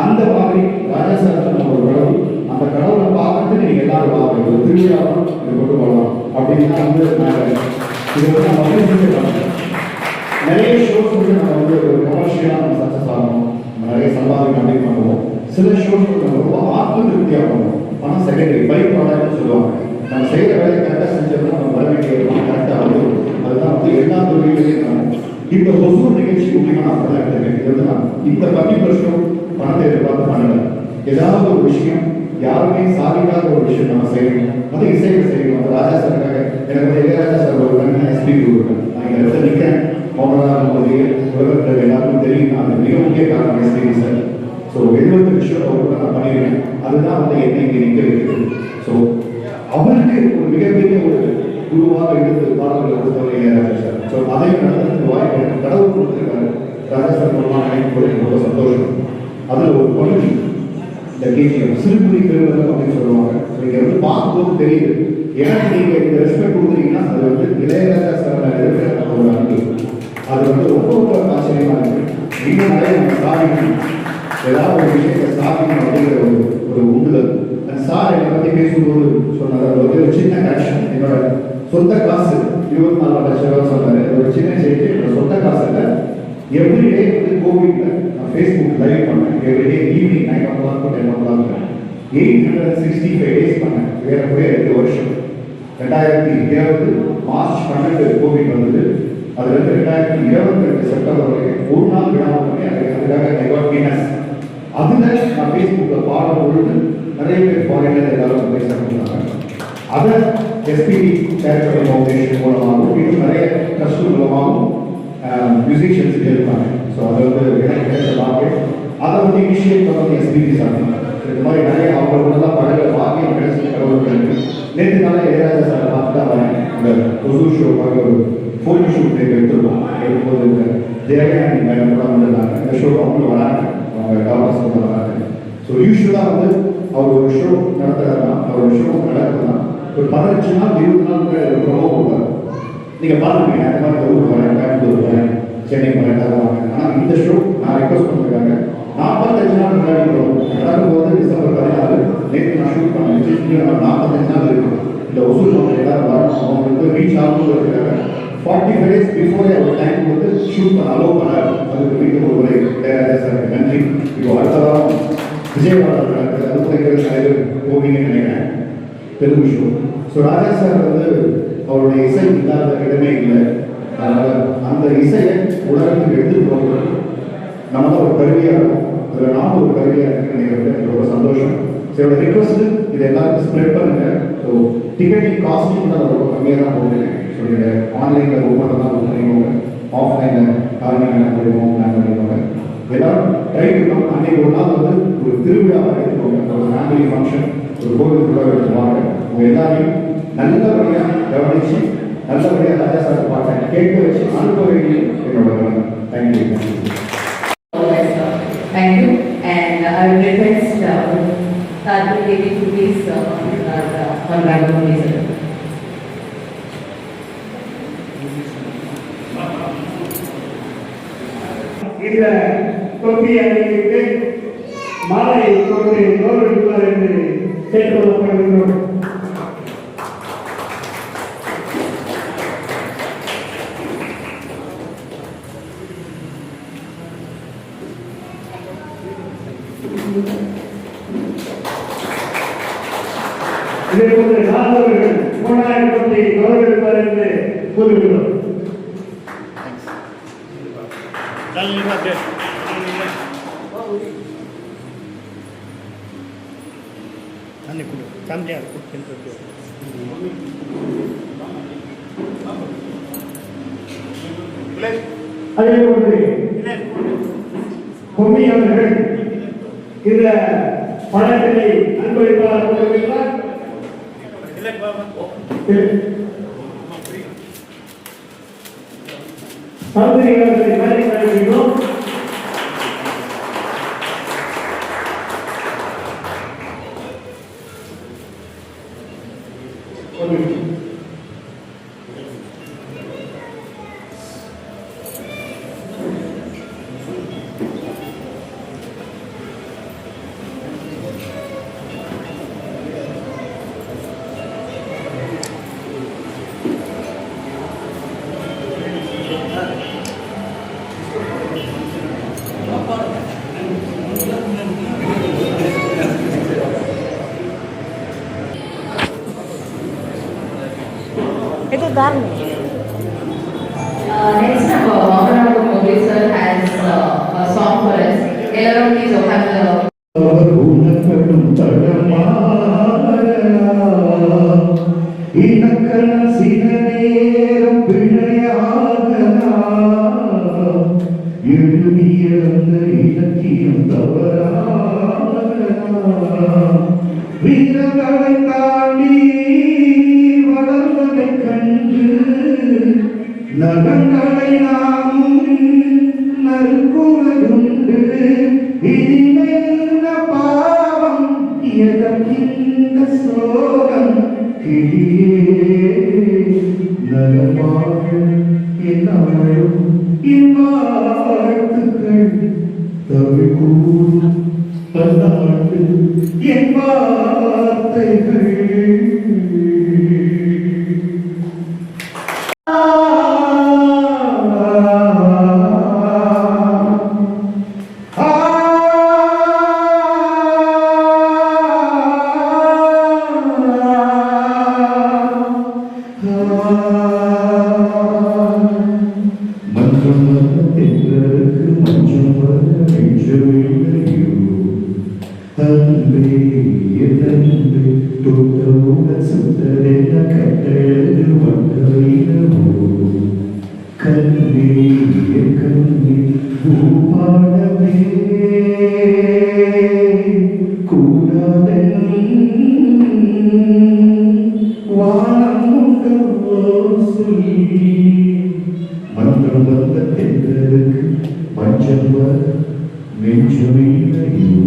S3: அந்த மாதிரி ராஜா சார் நம்ம ஒரு கடவுள், அந்த கடவுளை பார்க்கறதுக்கு நீங்கள் எல்லாரும் வாங்க, ஒரு திருவிழாவும் இதை கொண்டு போகலாம் அப்படின்னு தான் வந்து நாங்கள் இதை வந்து நம்ம பப்ளிசிட்டி பண்ணுறோம். நிறைய ஷோஸ் வந்து நம்ம வந்து ஒரு கமர்ஷியலாக நம்ம சக்ஸஸ் ஆகணும், நம்ம நிறைய சம்பாதிக்க அப்படின்னு பண்ணுவோம். சில ஷோஸ் நம்ம ரொம்ப ஆத்ம திருப்தியாக பண்ணுவோம். ஆனால் செகண்டரி பை ப்ராடக்ட்னு சொல்லுவாங்க. நம்ம செய்கிற வேலையை கரெக்டாக செஞ்சோம்னா நம்ம வர வேண்டிய கரெக்டாக வந்துடும். அதுதான் வந்து எல்லா தொழிலையும் நம்ம இந்த ஒசூர் நிகழ்ச்சி முக்கியமாக நான் அப்படிதான் எடுத்துருக்கேன். இது வந்து நான் இந்த 10% பணத்தை எதிர்பார்த்து பண்ணல. ஏதாவது ஒரு விஷயம் யாருமே சாதிக்காத ஒரு விஷயம் நம்ம செய்யணும், அது இசையை செய்யணும். அந்த ராஜா சாருக்காக எனக்கு வந்து இளையராஜா சார் ஒரு கண்ணா எஸ்பி கொடுக்குறேன். நான் இங்கே இடத்துல நிற்கிறேன், மௌனராக போது உலகத்தில் எல்லாருக்கும் தெரியும். அது மிக முக்கிய காரணம் எஸ்பி சார். ஸோ 70 விஷயம் அவருக்கு நான் பண்ணியிருக்கேன். அதுதான் வந்து என்னை இங்கே நிற்க வைக்கிறது. ஸோ அவருக்கு ஒரு மிகப்பெரிய ஒரு குருவாக எடுத்து பாடல்களை கொடுத்தவர் இளையராஜா சார். ஸோ அதையும் நடத்துறதுக்கு வாய்ப்பு எனக்கு கடவுள் கொடுத்துருக்காரு. ராஜா சார் மூலமாக நினைக்கும் போது எனக்கு ரொம்ப சந்தோஷம். அதில் ஒரு பகுதி இந்த கேஜிஎஃப் சிறுபுரி பெறுவது அப்படின்னு சொல்லுவாங்க. இங்கே வந்து பார்க்கும்போது தெரியுது, எனக்கு நீங்கள் இந்த ரெஸ்பெக்ட் கொடுக்குறீங்கன்னா அது வந்து இளையராஜா சார் இருக்கிற ஒரு அன்பு. அது வந்து ரொம்ப ரொம்ப ஆச்சரியமாக இருக்கு. இன்னும் நிறைய நம்ம சாதிக்கணும், ஏதாவது ஒரு விஷயத்தை சாதிக்கணும் அப்படிங்கிற ஒரு உண்டுதல். அந்த சார் என்னை பற்றி பேசும்போது சொன்னார், அது வந்து ஒரு சின்ன கனெக்ஷன். என்னோட சொந்த காசு 24 லட்சம் ரூபா சொன்னார். ஒரு சின்ன செய்தி, என்னோட சொந்த காசில் எவ்ரிடே வந்து கோவிட்ல நான் ஃபேஸ்புக் லைவ் பண்ணேன். Everyday evening 9 o'clock to 10 o'clock 865 days பண்ணேன். வேறக்குறைய 2 வருஷம். 2020 மார்ச் 12 கோவிட் வந்தது. அதுலேருந்து 2022 செப்டம்பர் வரைக்கும் ஒரு நாள் விடாமல் பண்ணி அதுக்காக ஐ கினஸ். அதில் நான் ஃபேஸ்புக்கில் பாடம் பொழுது நிறைய பேர் ஃபாரினர் எல்லாரும் பேச முடியாங்க. அதை எஸ்பிடி சேரிட்டபிள் ஃபவுண்டேஷன் மூலமாகவும் இன்னும் நிறைய ட்ரஸ்ட் மூலமாகவும் மியூசிஷியன்ஸுக்கு இருப்பாங்க. ஸோ அது வந்து எனக்கு கிடைச்ச பாக்கியம். அதை வந்து இனிஷியேட் பண்ணி எஸ்பிடி சார் இந்த மாதிரி நிறைய அவங்களோடலாம் பழக பாக்கியம் கிடைச்சி கடவுளுக்கு. நேற்று நாளே இளையராஜா சார் பார்த்து தான் வரேன். இந்த ஒசூர் ஷோக்காக ஒரு ஃபோட்டோ ஷூட் எடுத்துருக்கோம். எடுக்கும்போது இந்த தேவயானி மேடம் கூட வந்துருந்தாங்க. இந்த ஷோக்கு அவங்களும் வராங்க, அவங்க டாக்டர்ஸ் கூட வராங்க. ஸோ யூஸ்வலாக வந்து அவர் ஒரு ஷோ நடத்துறாருன்னா, அவர் ஒரு ஷோ நடக்குதுன்னா ஒரு 15 நாள் 20 நாள் கூட ப்ரொமோ கொடுப்பாரு. நீங்கள் பார்த்துருக்கீங்க, அந்த மாதிரி ஊருக்கு வரேன், கோயம்புத்தூர் வரேன், சென்னை வரேன், வாங்க. ஆனால் இந்த ஷோ நான் ரெக்வஸ்ட் பண்ணிருக்காங்க 45 நாள் முன்னாடி நடக்கும்போது டிசம்பர் 14 நேற்று நான் ஷூட் பண்ணேன். 45 நாள் இருக்கும். இந்த ஒசூர் அவங்க எல்லாரும் வரணும், அவங்களுக்கு ரீச் ஆகணுங்கிறதுக்காக 45 days பிஃபோரே அவர் டைம் வந்து ஷூட் பண்ண அலோவ் பண்ணார். அதுக்கு மீண்டும் ஒரு முறை இளையராஜா சாருக்கு நன்றி. இப்போ அடுத்த வாரம் விஜயவாடா நடக்குது, அது போவீங்கன்னு நினைக்கிறேன், தெலுங்கு ஷோ. ஸோ ராஜா சார் வந்து அவருடைய இசை இல்லாத இடமே இல்லை. அதனால் அந்த இசையை உலகத்துக்கு எடுத்துட்டு போகிறது நம்ம தான் ஒரு கருவியாக இருக்கும். அதில் நானும் ஒரு கருவியாக இருக்குன்னு நினைக்கிறது எனக்கு ரொம்ப சந்தோஷம். சரி, ரிக்வஸ்ட்டு இது எல்லாருக்கும் ஸ்ப்ரெட் பண்ணுங்க. ஸோ டிக்கெட்டிங் காஸ்டிங் கூட ரொம்ப கம்மியாக தான் போட்டுருக்கேன். ஸோ நீங்கள் ஆன்லைனில் புக் பண்ணுறதா புக் பண்ணிக்கோங்க, ஆஃப்லைனில் காரணம் பண்ணிடுவோம், பிளான் பண்ணிக்கோங்க. எல்லாரும் ட்ரை பண்ணோம். அன்றைக்கி ஒரு நாள் வந்து ஒரு திருவிழாவாக எடுத்துக்கோங்க. ஒரு ஃபேமிலி ஃபங்க்ஷன், ஒரு கோவில் கூட எடுத்துவாங்க. உங்கள் எல்லாரையும் நல்லபடியாக கவனித்து நல்லபடியாக ராஜா சார் பாட்டை கேட்க வச்சு அனுப்ப வேண்டிய என்னோட thank you.
S2: Thank you, and I will request Tadu Devi to please congratulate you.
S7: இந்த தொப்பி அணிவித்து மாலை கொண்டு கௌரவிப்பார் என்று கேட்டுக்கொள்ளப்படுகின்றோம். இதே போன்று நால்வர்கள் 3000 கௌரவிப்பார் என்று கூறுகிறோம். அதே போன்று பொம்மி அவர்கள் இந்த படத்தினை அன்பளிப்பாளர் கொண்டிருக்கிறார். சௌதரி அவர்களை மதிப்பு வழங்குகிறோம்.
S4: இது தான்
S2: Next, Mohammed Murli sir has a song for us. Elarum, please open the.
S1: உனக்கடும் தடமாறலாம் இனக்கண சில நேரம் பிழையாகலாம் எழுதிய அந்த இலக்கியம் தவறாகலாம் வீரங்களை தாண்டி வளர்வதை கண்டு நகங்களை நாமும் நறுக்குவதுண்டு இனிமேல் பாவம் எதற்கிந்த சோகம் கிளியே நலமாக என்னாலும் இவ்வாழ்த்துக்கள் தமிழ் கூறும் பல்லாண்டு என் வார்த்தைகள் மஞ்சம் வர தென்றலுக்கு மஞ்சம் வர நெஞ்சமில்லையோ அன்பே என் அன்பே தொட்டவுடன் சுத்ததென்ன கட்டழகு வந்தவைனவோ கண்ணே என் கண்ணே பூபாடமே மன்றம் வந்த தென்றலுக்கு பஞ்சம் வர நெஞ்சமில்லையோ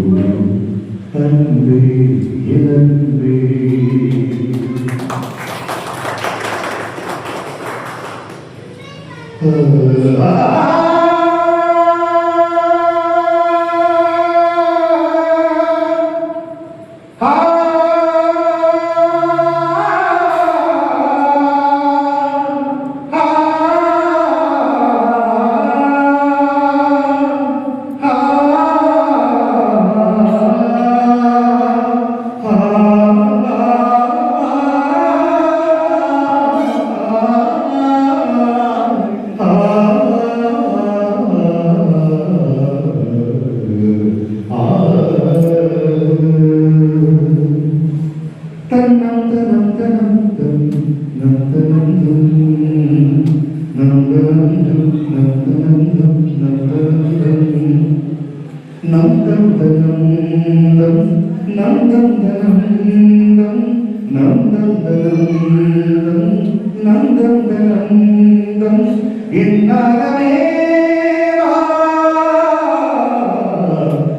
S1: அன்பே என் அன்பே.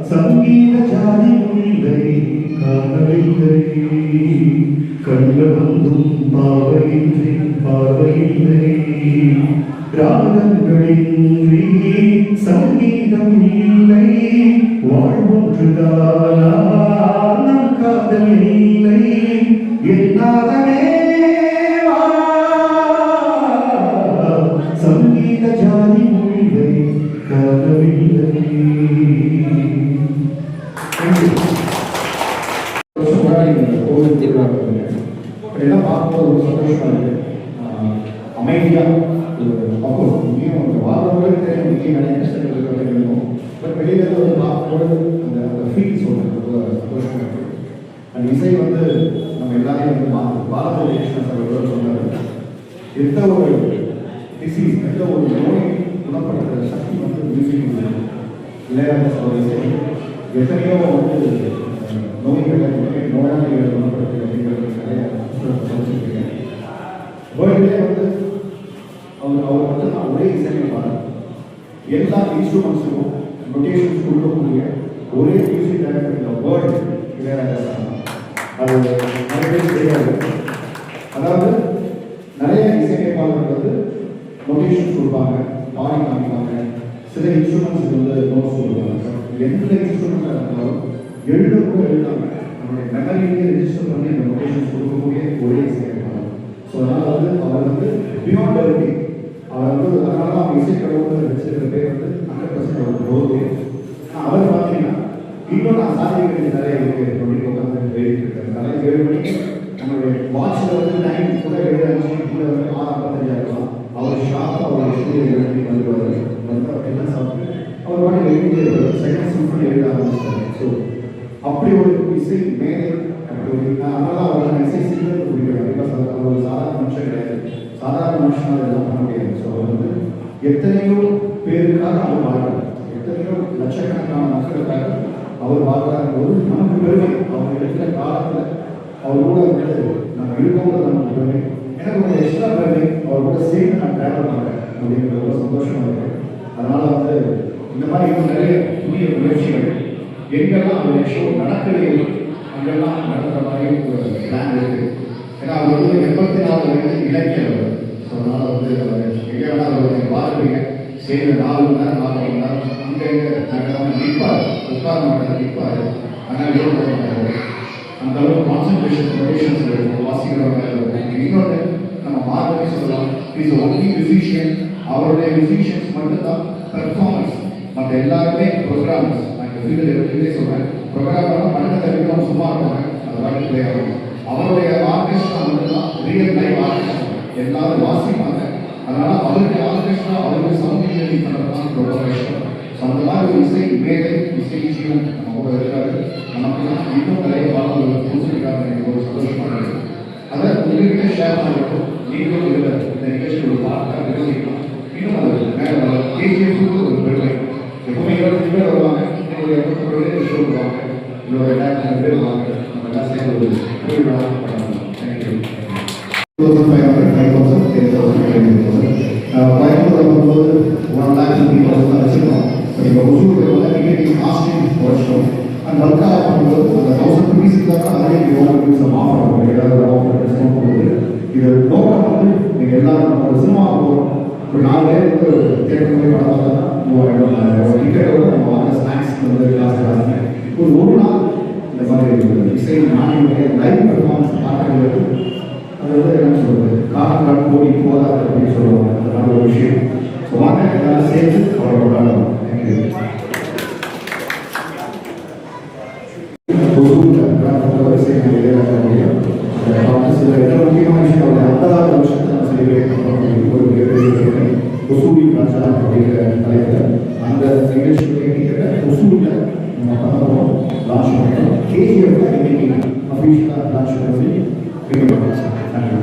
S1: சங்கீத ஜாதி முல்லை காணவில்லை கண்களும் பார்வையின்றி பார்வையில்லை ராகங்களின்றி சங்கீதம் இல்லை வாழ்வொன்றுதானா நம் காதல் இல்லை என்னாதமே சங்கீத ஜாதி முல்லை காணவில்லை. கோவில் திருவிழா
S8: எல்லாம் பார்க்கும்போது ரொம்ப சந்தோஷமாக இருக்குது. அமைதியாக அப்போ இங்கேயும் அந்த வாழ்றவங்களுக்கு தெரியும் இங்கே நிறைய கஷ்டங்கள் இருக்கிறது இருக்கும். பட் வெளியில வந்து பார்க்கும்போது அந்த அந்த ஃபீல் சொல்கிறது ரொம்ப சந்தோஷமாக இருக்குது. அந்த இசை வந்து நம்ம எல்லாரையும் வந்து மாற்றும். பாரத கிருஷ்ணன் சார் சொன்னார், எந்த ஒரு டிசீஸ் எந்த ஒரு நோய் குணப்படுத்துகிற சக்தி வந்து மியூசிக் இளையராஜா சார் இசை எத்தனையோ வந்து நோய்களை நோயாளிகளை குணப்படுத்துகிற அப்படிங்கிறது நிறைய படிச்சிருக்கேன். வேர்ல்டுலேயே வந்து அவர் வந்து நான் ஒரே இசையமைப்பாளர். எல்லா இன்ஸ்ட்ருமெண்ட்ஸுக்கும் நொட்டேஷன்ஸ் கொடுக்கக்கூடிய ஒரே மியூசிக் டைரக்டர் இந்த வேர்ல்டு இளையராஜா சார். அது நிறைய பேர் தெரியாது. அதாவது நிறைய இசையமைப்பாளர்கள் வந்து நொட்டேஷன்ஸ் கொடுப்பாங்க, பாடி காமிப்பாங்க, சில இன்ஸ்ட்ருமெண்ட்ஸ் வந்து நோட்ஸ் கொடுப்பாங்க. எந்த இன்ஸ்ட்ருமெண்ட்டாக இருந்தாலும் எழுத எழுதாங்க நம்மளுடைய மெமரியிலேயே ரெஜிஸ்டர் பண்ணி அந்த நொட்டேஷன்ஸ் கொடுக்கக்கூடிய ஒரே இசையமைப்பாளர். ஸோ அதனால் வந்து அவர் வந்து பியாண்ட் எவ்ரிதிங். அவர் வந்து அதனால அவங்க இசைக்கடவுள் வச்சிருக்கிற பேர் வந்து 100% அவர் ரோது. அவர் பார்த்தீங்கன்னா இன்னும் நான் சாதிக்க வேண்டிய நிறைய இருக்குது அப்படின்னு உட்காந்து எழுதிட்டு இருக்காரு. காலையில் 7 மணிக்கு நம்மளுடைய வாட்சில் வந்து டைம் கூட 7:05 கூட வந்து 6:55 ஆகலாம். அவர் ஷார்ப்பாக அவர் ஸ்டூடியோ எழுதி வந்துடுவார். வந்து அவர் என்ன சாப்பிட்டு அவர் பாட்டு எழுதி செகண்ட் சிம்பிள் எழுத ஆரம்பிச்சார். ஸோ அப்படி ஒரு இசை மேலே அப்படி ஒரு அதனால அவர்கள் இசை சிங்கர் பிடிக்கிறார். பிகாஸ் அவர் ஒரு சாதாரண மனுஷன் கிடையாது. சாதாரண மனுஷனால் இதெல்லாம் பண்ண முடியாது. ஸோ அவர் வந்து எத்தனையோ பேருக்காக அவர் வாழ்றார், எத்தனையோ லட்சக்கணக்கான மக்களுக்காக அவர் வாழ்றார் போது நமக்கு பெருமை. அவங்க இருக்கிற காலத்தில் அவர் கூட வந்து நம்ம இருக்கோங்கிறது நமக்கு பெருமை. எனக்கு ஒரு எக்ஸ்ட்ரா பெருமை அவர் கூட சேர்ந்து நான் ட்ராவல் பண்ணுறேன் அப்படிங்கிற ரொம்ப சந்தோஷமாக இருக்குது. அதனால் வந்து இந்த மாதிரி இன்னும் நிறைய புதிய முயற்சிகள் எங்கெல்லாம் அவருடைய ஷோ நடக்கலையோ அங்கெல்லாம் நடந்த மாதிரி ஒரு பிளான் இருக்குது. ஏன்னா அவர் வந்து 84 வயது இலக்கியவர். ஸோ அதனால் வந்து அவர் எங்கே வேணால் அவர் பார்க்குறீங்க சேர்ந்து 4 மணி நேரம் 4 மணி நேரம் அங்கே எங்கே நடக்காமல் நிற்பார், உட்கார மாட்டார், நிற்பார். ஆனால் யோகா பண்ணுறாரு. அந்த அளவுக்கு கான்சன்ட்ரேஷன் ப்ரொடேஷன்ஸ் வாசிக்கிறவங்க. இன்னொன்று நம்ம மார்க்கெட் சொல்லலாம், இஸ் ஒன்லி மியூசிஷியன். அவருடைய மியூசிஷியன்ஸ் மட்டும்தான் பெர்ஃபார்மன்ஸ், மற்ற எல்லாருமே ப்ரோக்ராமர்ஸ். நான் இந்த ஃபீல்டில் எப்படியே சொல்கிறேன், ப்ரோக்ராமர்லாம் பணத்தை தவிர்க்க சும்மா இருப்பாங்க, அது பாட்டு பிளே ஆகும். அவருடைய ஆர்கெஸ்ட்ரா மட்டும்தான் ரியல் லைவ் ஆர்கெஸ்ட்ரா, எல்லாரும் வாசிப்பாங்க. அதனால அவருடைய ஆர்கெஸ்ட்ரா அவருக்கு சவுண்ட் இன்ஜினியரிங் பண்ணுறதுதான் ரொம்ப கஷ்டம். ஸோ அந்த மாதிரி ஒரு இசை மேதை இசை ஜீவன் நம்ம கூட இருக்காரு. நமக்குலாம் இன்னும் நிறைய பாடல்கள் புரிஞ்சுருக்காங்க. எனக்கு ஒரு சந்தோஷமாக இருக்குது. அதை உங்ககிட்ட ஷேர் பண்ணுறப்போ நீங்களும் இந்த நிகழ்ச்சி ஒரு பார்க்க விரும்பிக்கலாம். இன்னும் அது மேலே கேஜிஎஃப்க்கு ஒரு பெருமை. எப்பவுமே 25 பேர் வருவாங்க, ஒரு 200 பேர் ஷோ வருவாங்க, இன்னொரு 2000 பேர் வருவாங்க. நம்ம எல்லாம் சேர்ந்து ஒரு திருவிழா பண்ணலாம். தேங்க்யூ. 2500, 5000, 10,000, 20,000. கோயம்புத்தூர் வரும்போது 1,50,000 தான் வச்சுருக்கோம். இப்போ ஒசூர் வந்து டிக்கெட்டிங் காஸ்டிங் வருஷம் அந்த ஒர்க்காக பண்ணும்போது அந்த 1000 ருபீஸுக்கு தான் அதே ஆஃபர் பண்ணுவோம். ஏதாவது ஆஃபர் டிஸ்கவுண்ட் பண்ணுறது இது நோக்கம் வந்து நீங்கள் எல்லாரும் ஒரு சினிமா போகிறோம். ஒரு 4 பேர் வந்து தேட்டர் போய் படம் பார்த்தா 3000 டிக்கெட்டோட நம்ம வாங்க ஸ்நாக்ஸ் வந்து கிளாஸ் ஒரு நாள் இந்த மாதிரி இசை நாட்டினுடைய லைவ் பெர்ஃபார்மன்ஸ் பார்க்கறது அது வந்து என்ன சொல்கிறது, காலம் கோடி போதாது அப்படின்னு சொல்லுவாங்க. அதனால ஒரு விஷயம். ஸோ வாங்க எல்லாரும் சேர்த்து அவரை கொண்டாடலாம். தேங்க்யூ. சில முக்கியமான விஷயம் அவருடைய 50வது வருஷத்தை நம்ம செலிப்ரேட் பண்ணுறோம். ஒரு மிகப்பெரிய ஒசூரி ராஜா அப்படிங்கிற தலைவர் அந்த நிகழ்ச்சியுடைய டிக்கெட்டை ஒசூரில் நம்ம பண்ணுறோம், லான்ச் பண்ணுறோம். கேஜிஎஃப்ல இன்னைக்கு அஃபீஷியலாக லான்ச் பண்ணி வெயிட் பண்ணுறோம் சார். நன்றி.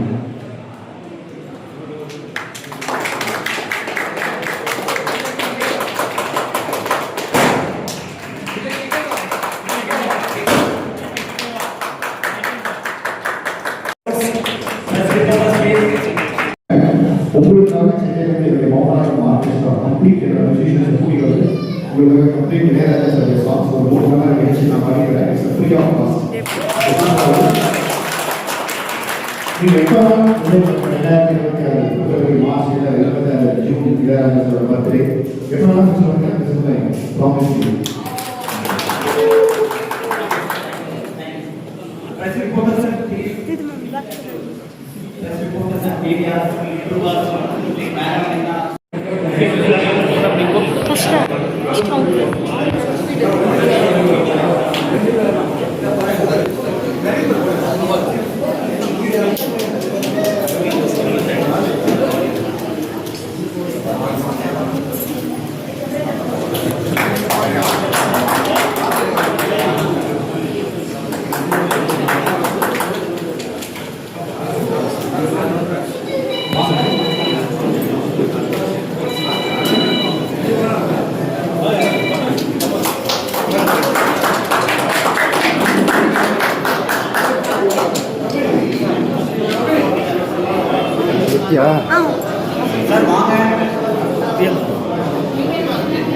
S8: உங்களுக்காக சென்னையில் என்னுடைய மௌனாரம் ஆர்கெஸ்ட்ரா கம்ப்ளீட் மியூசிஷியன்ஸ் கூடி வந்து உங்களுக்காக கம்ப்ளீட் இளையராஜா சார் சாங்ஸ் ஒரு 3 மணி நேரம் நிகழ்ச்சி நான் பண்ணிக்கிறேன். It's free of cost. நீங்கள் எப்போ 2026 பிப்ரவரி மார்ச் இல்லை 25 ஜூன் இளையராஜா சார் பர்த்டே எப்போ வேணாலும் சொல்லுங்கள். Promise you.
S4: Push
S9: இருக்கியா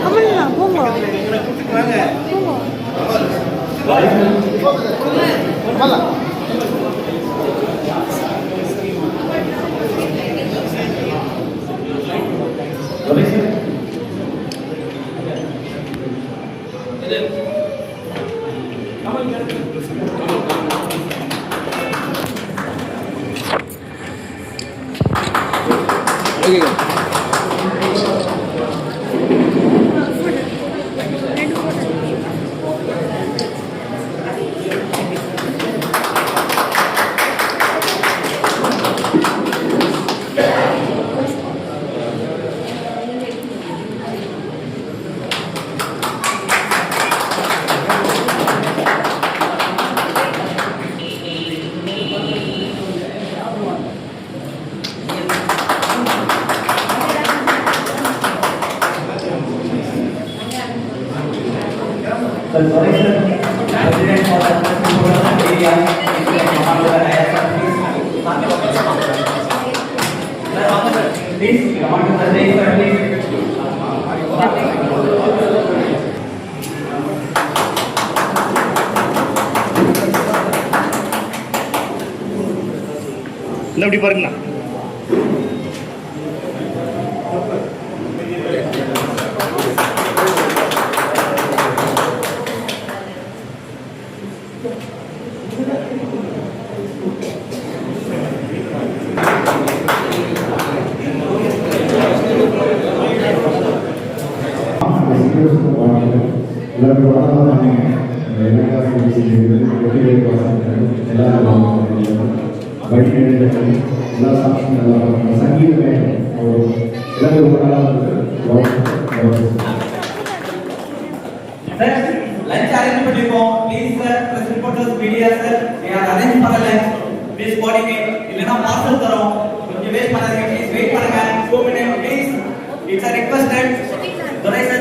S4: கமலண்ணா போங்க போங்க
S9: இப்படி பாருங்கண்ணா
S8: எல்லாரும் வளர்ந்தாங்க எல்லாரும் வழி எழுதுகள் எல்லா சாட்சியும் நல்லா சங்கீதமே எல்லாரும் ரொம்ப நல்லா
S10: Lunch arrange பண்ணிருக்கோம். Please sir, press reporters, media sir, we are arrange for lunch. Please coordinate. இல்லனா parcel தரோம். கொஞ்சம் வெயிட் பண்ணாதீங்க. Please wait பண்ணுங்க. 2 minutes please. It's a requested. Durai sir.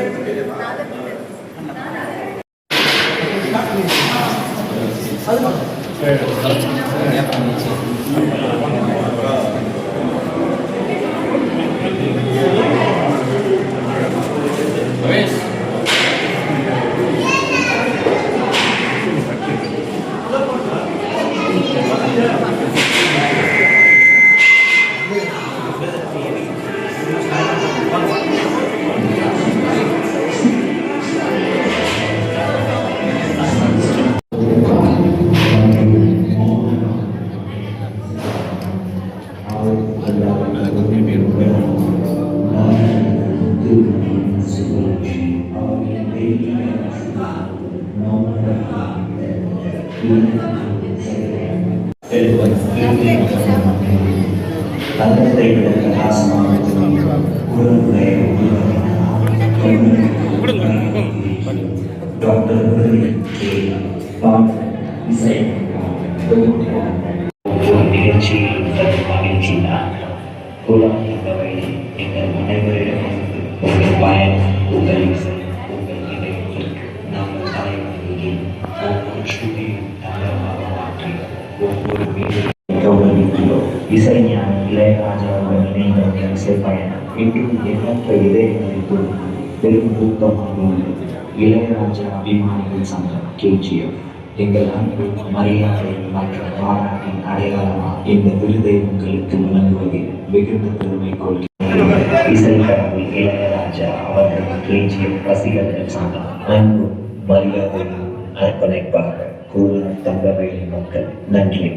S10: இசைஞானி இளையராஜாவுடன் இணைந்த இசை பயணம் இன்றும் எண்ணற்ற இதயங்களுக்கும் பெரும் ஊக்கமாக உள்ளது. இளையராஜா அபிமானிகள் சங்கம் KGF எங்கள் அன்பு மரியாதை மற்றும் பாராட்டின் அடையாளமாக இந்த விருதை உங்களுக்கு வழங்குவதில் மிகுந்த பெருமை கொள்கிறேன். இசைக்கடவுள் இளையராஜா அவர்கள் KGF ரசிகர்கள் சங்கம் அன்பு மரியாதை அர்ப்பணிப்பாக கூறும் தங்கவேலி மக்கள் நன்றி.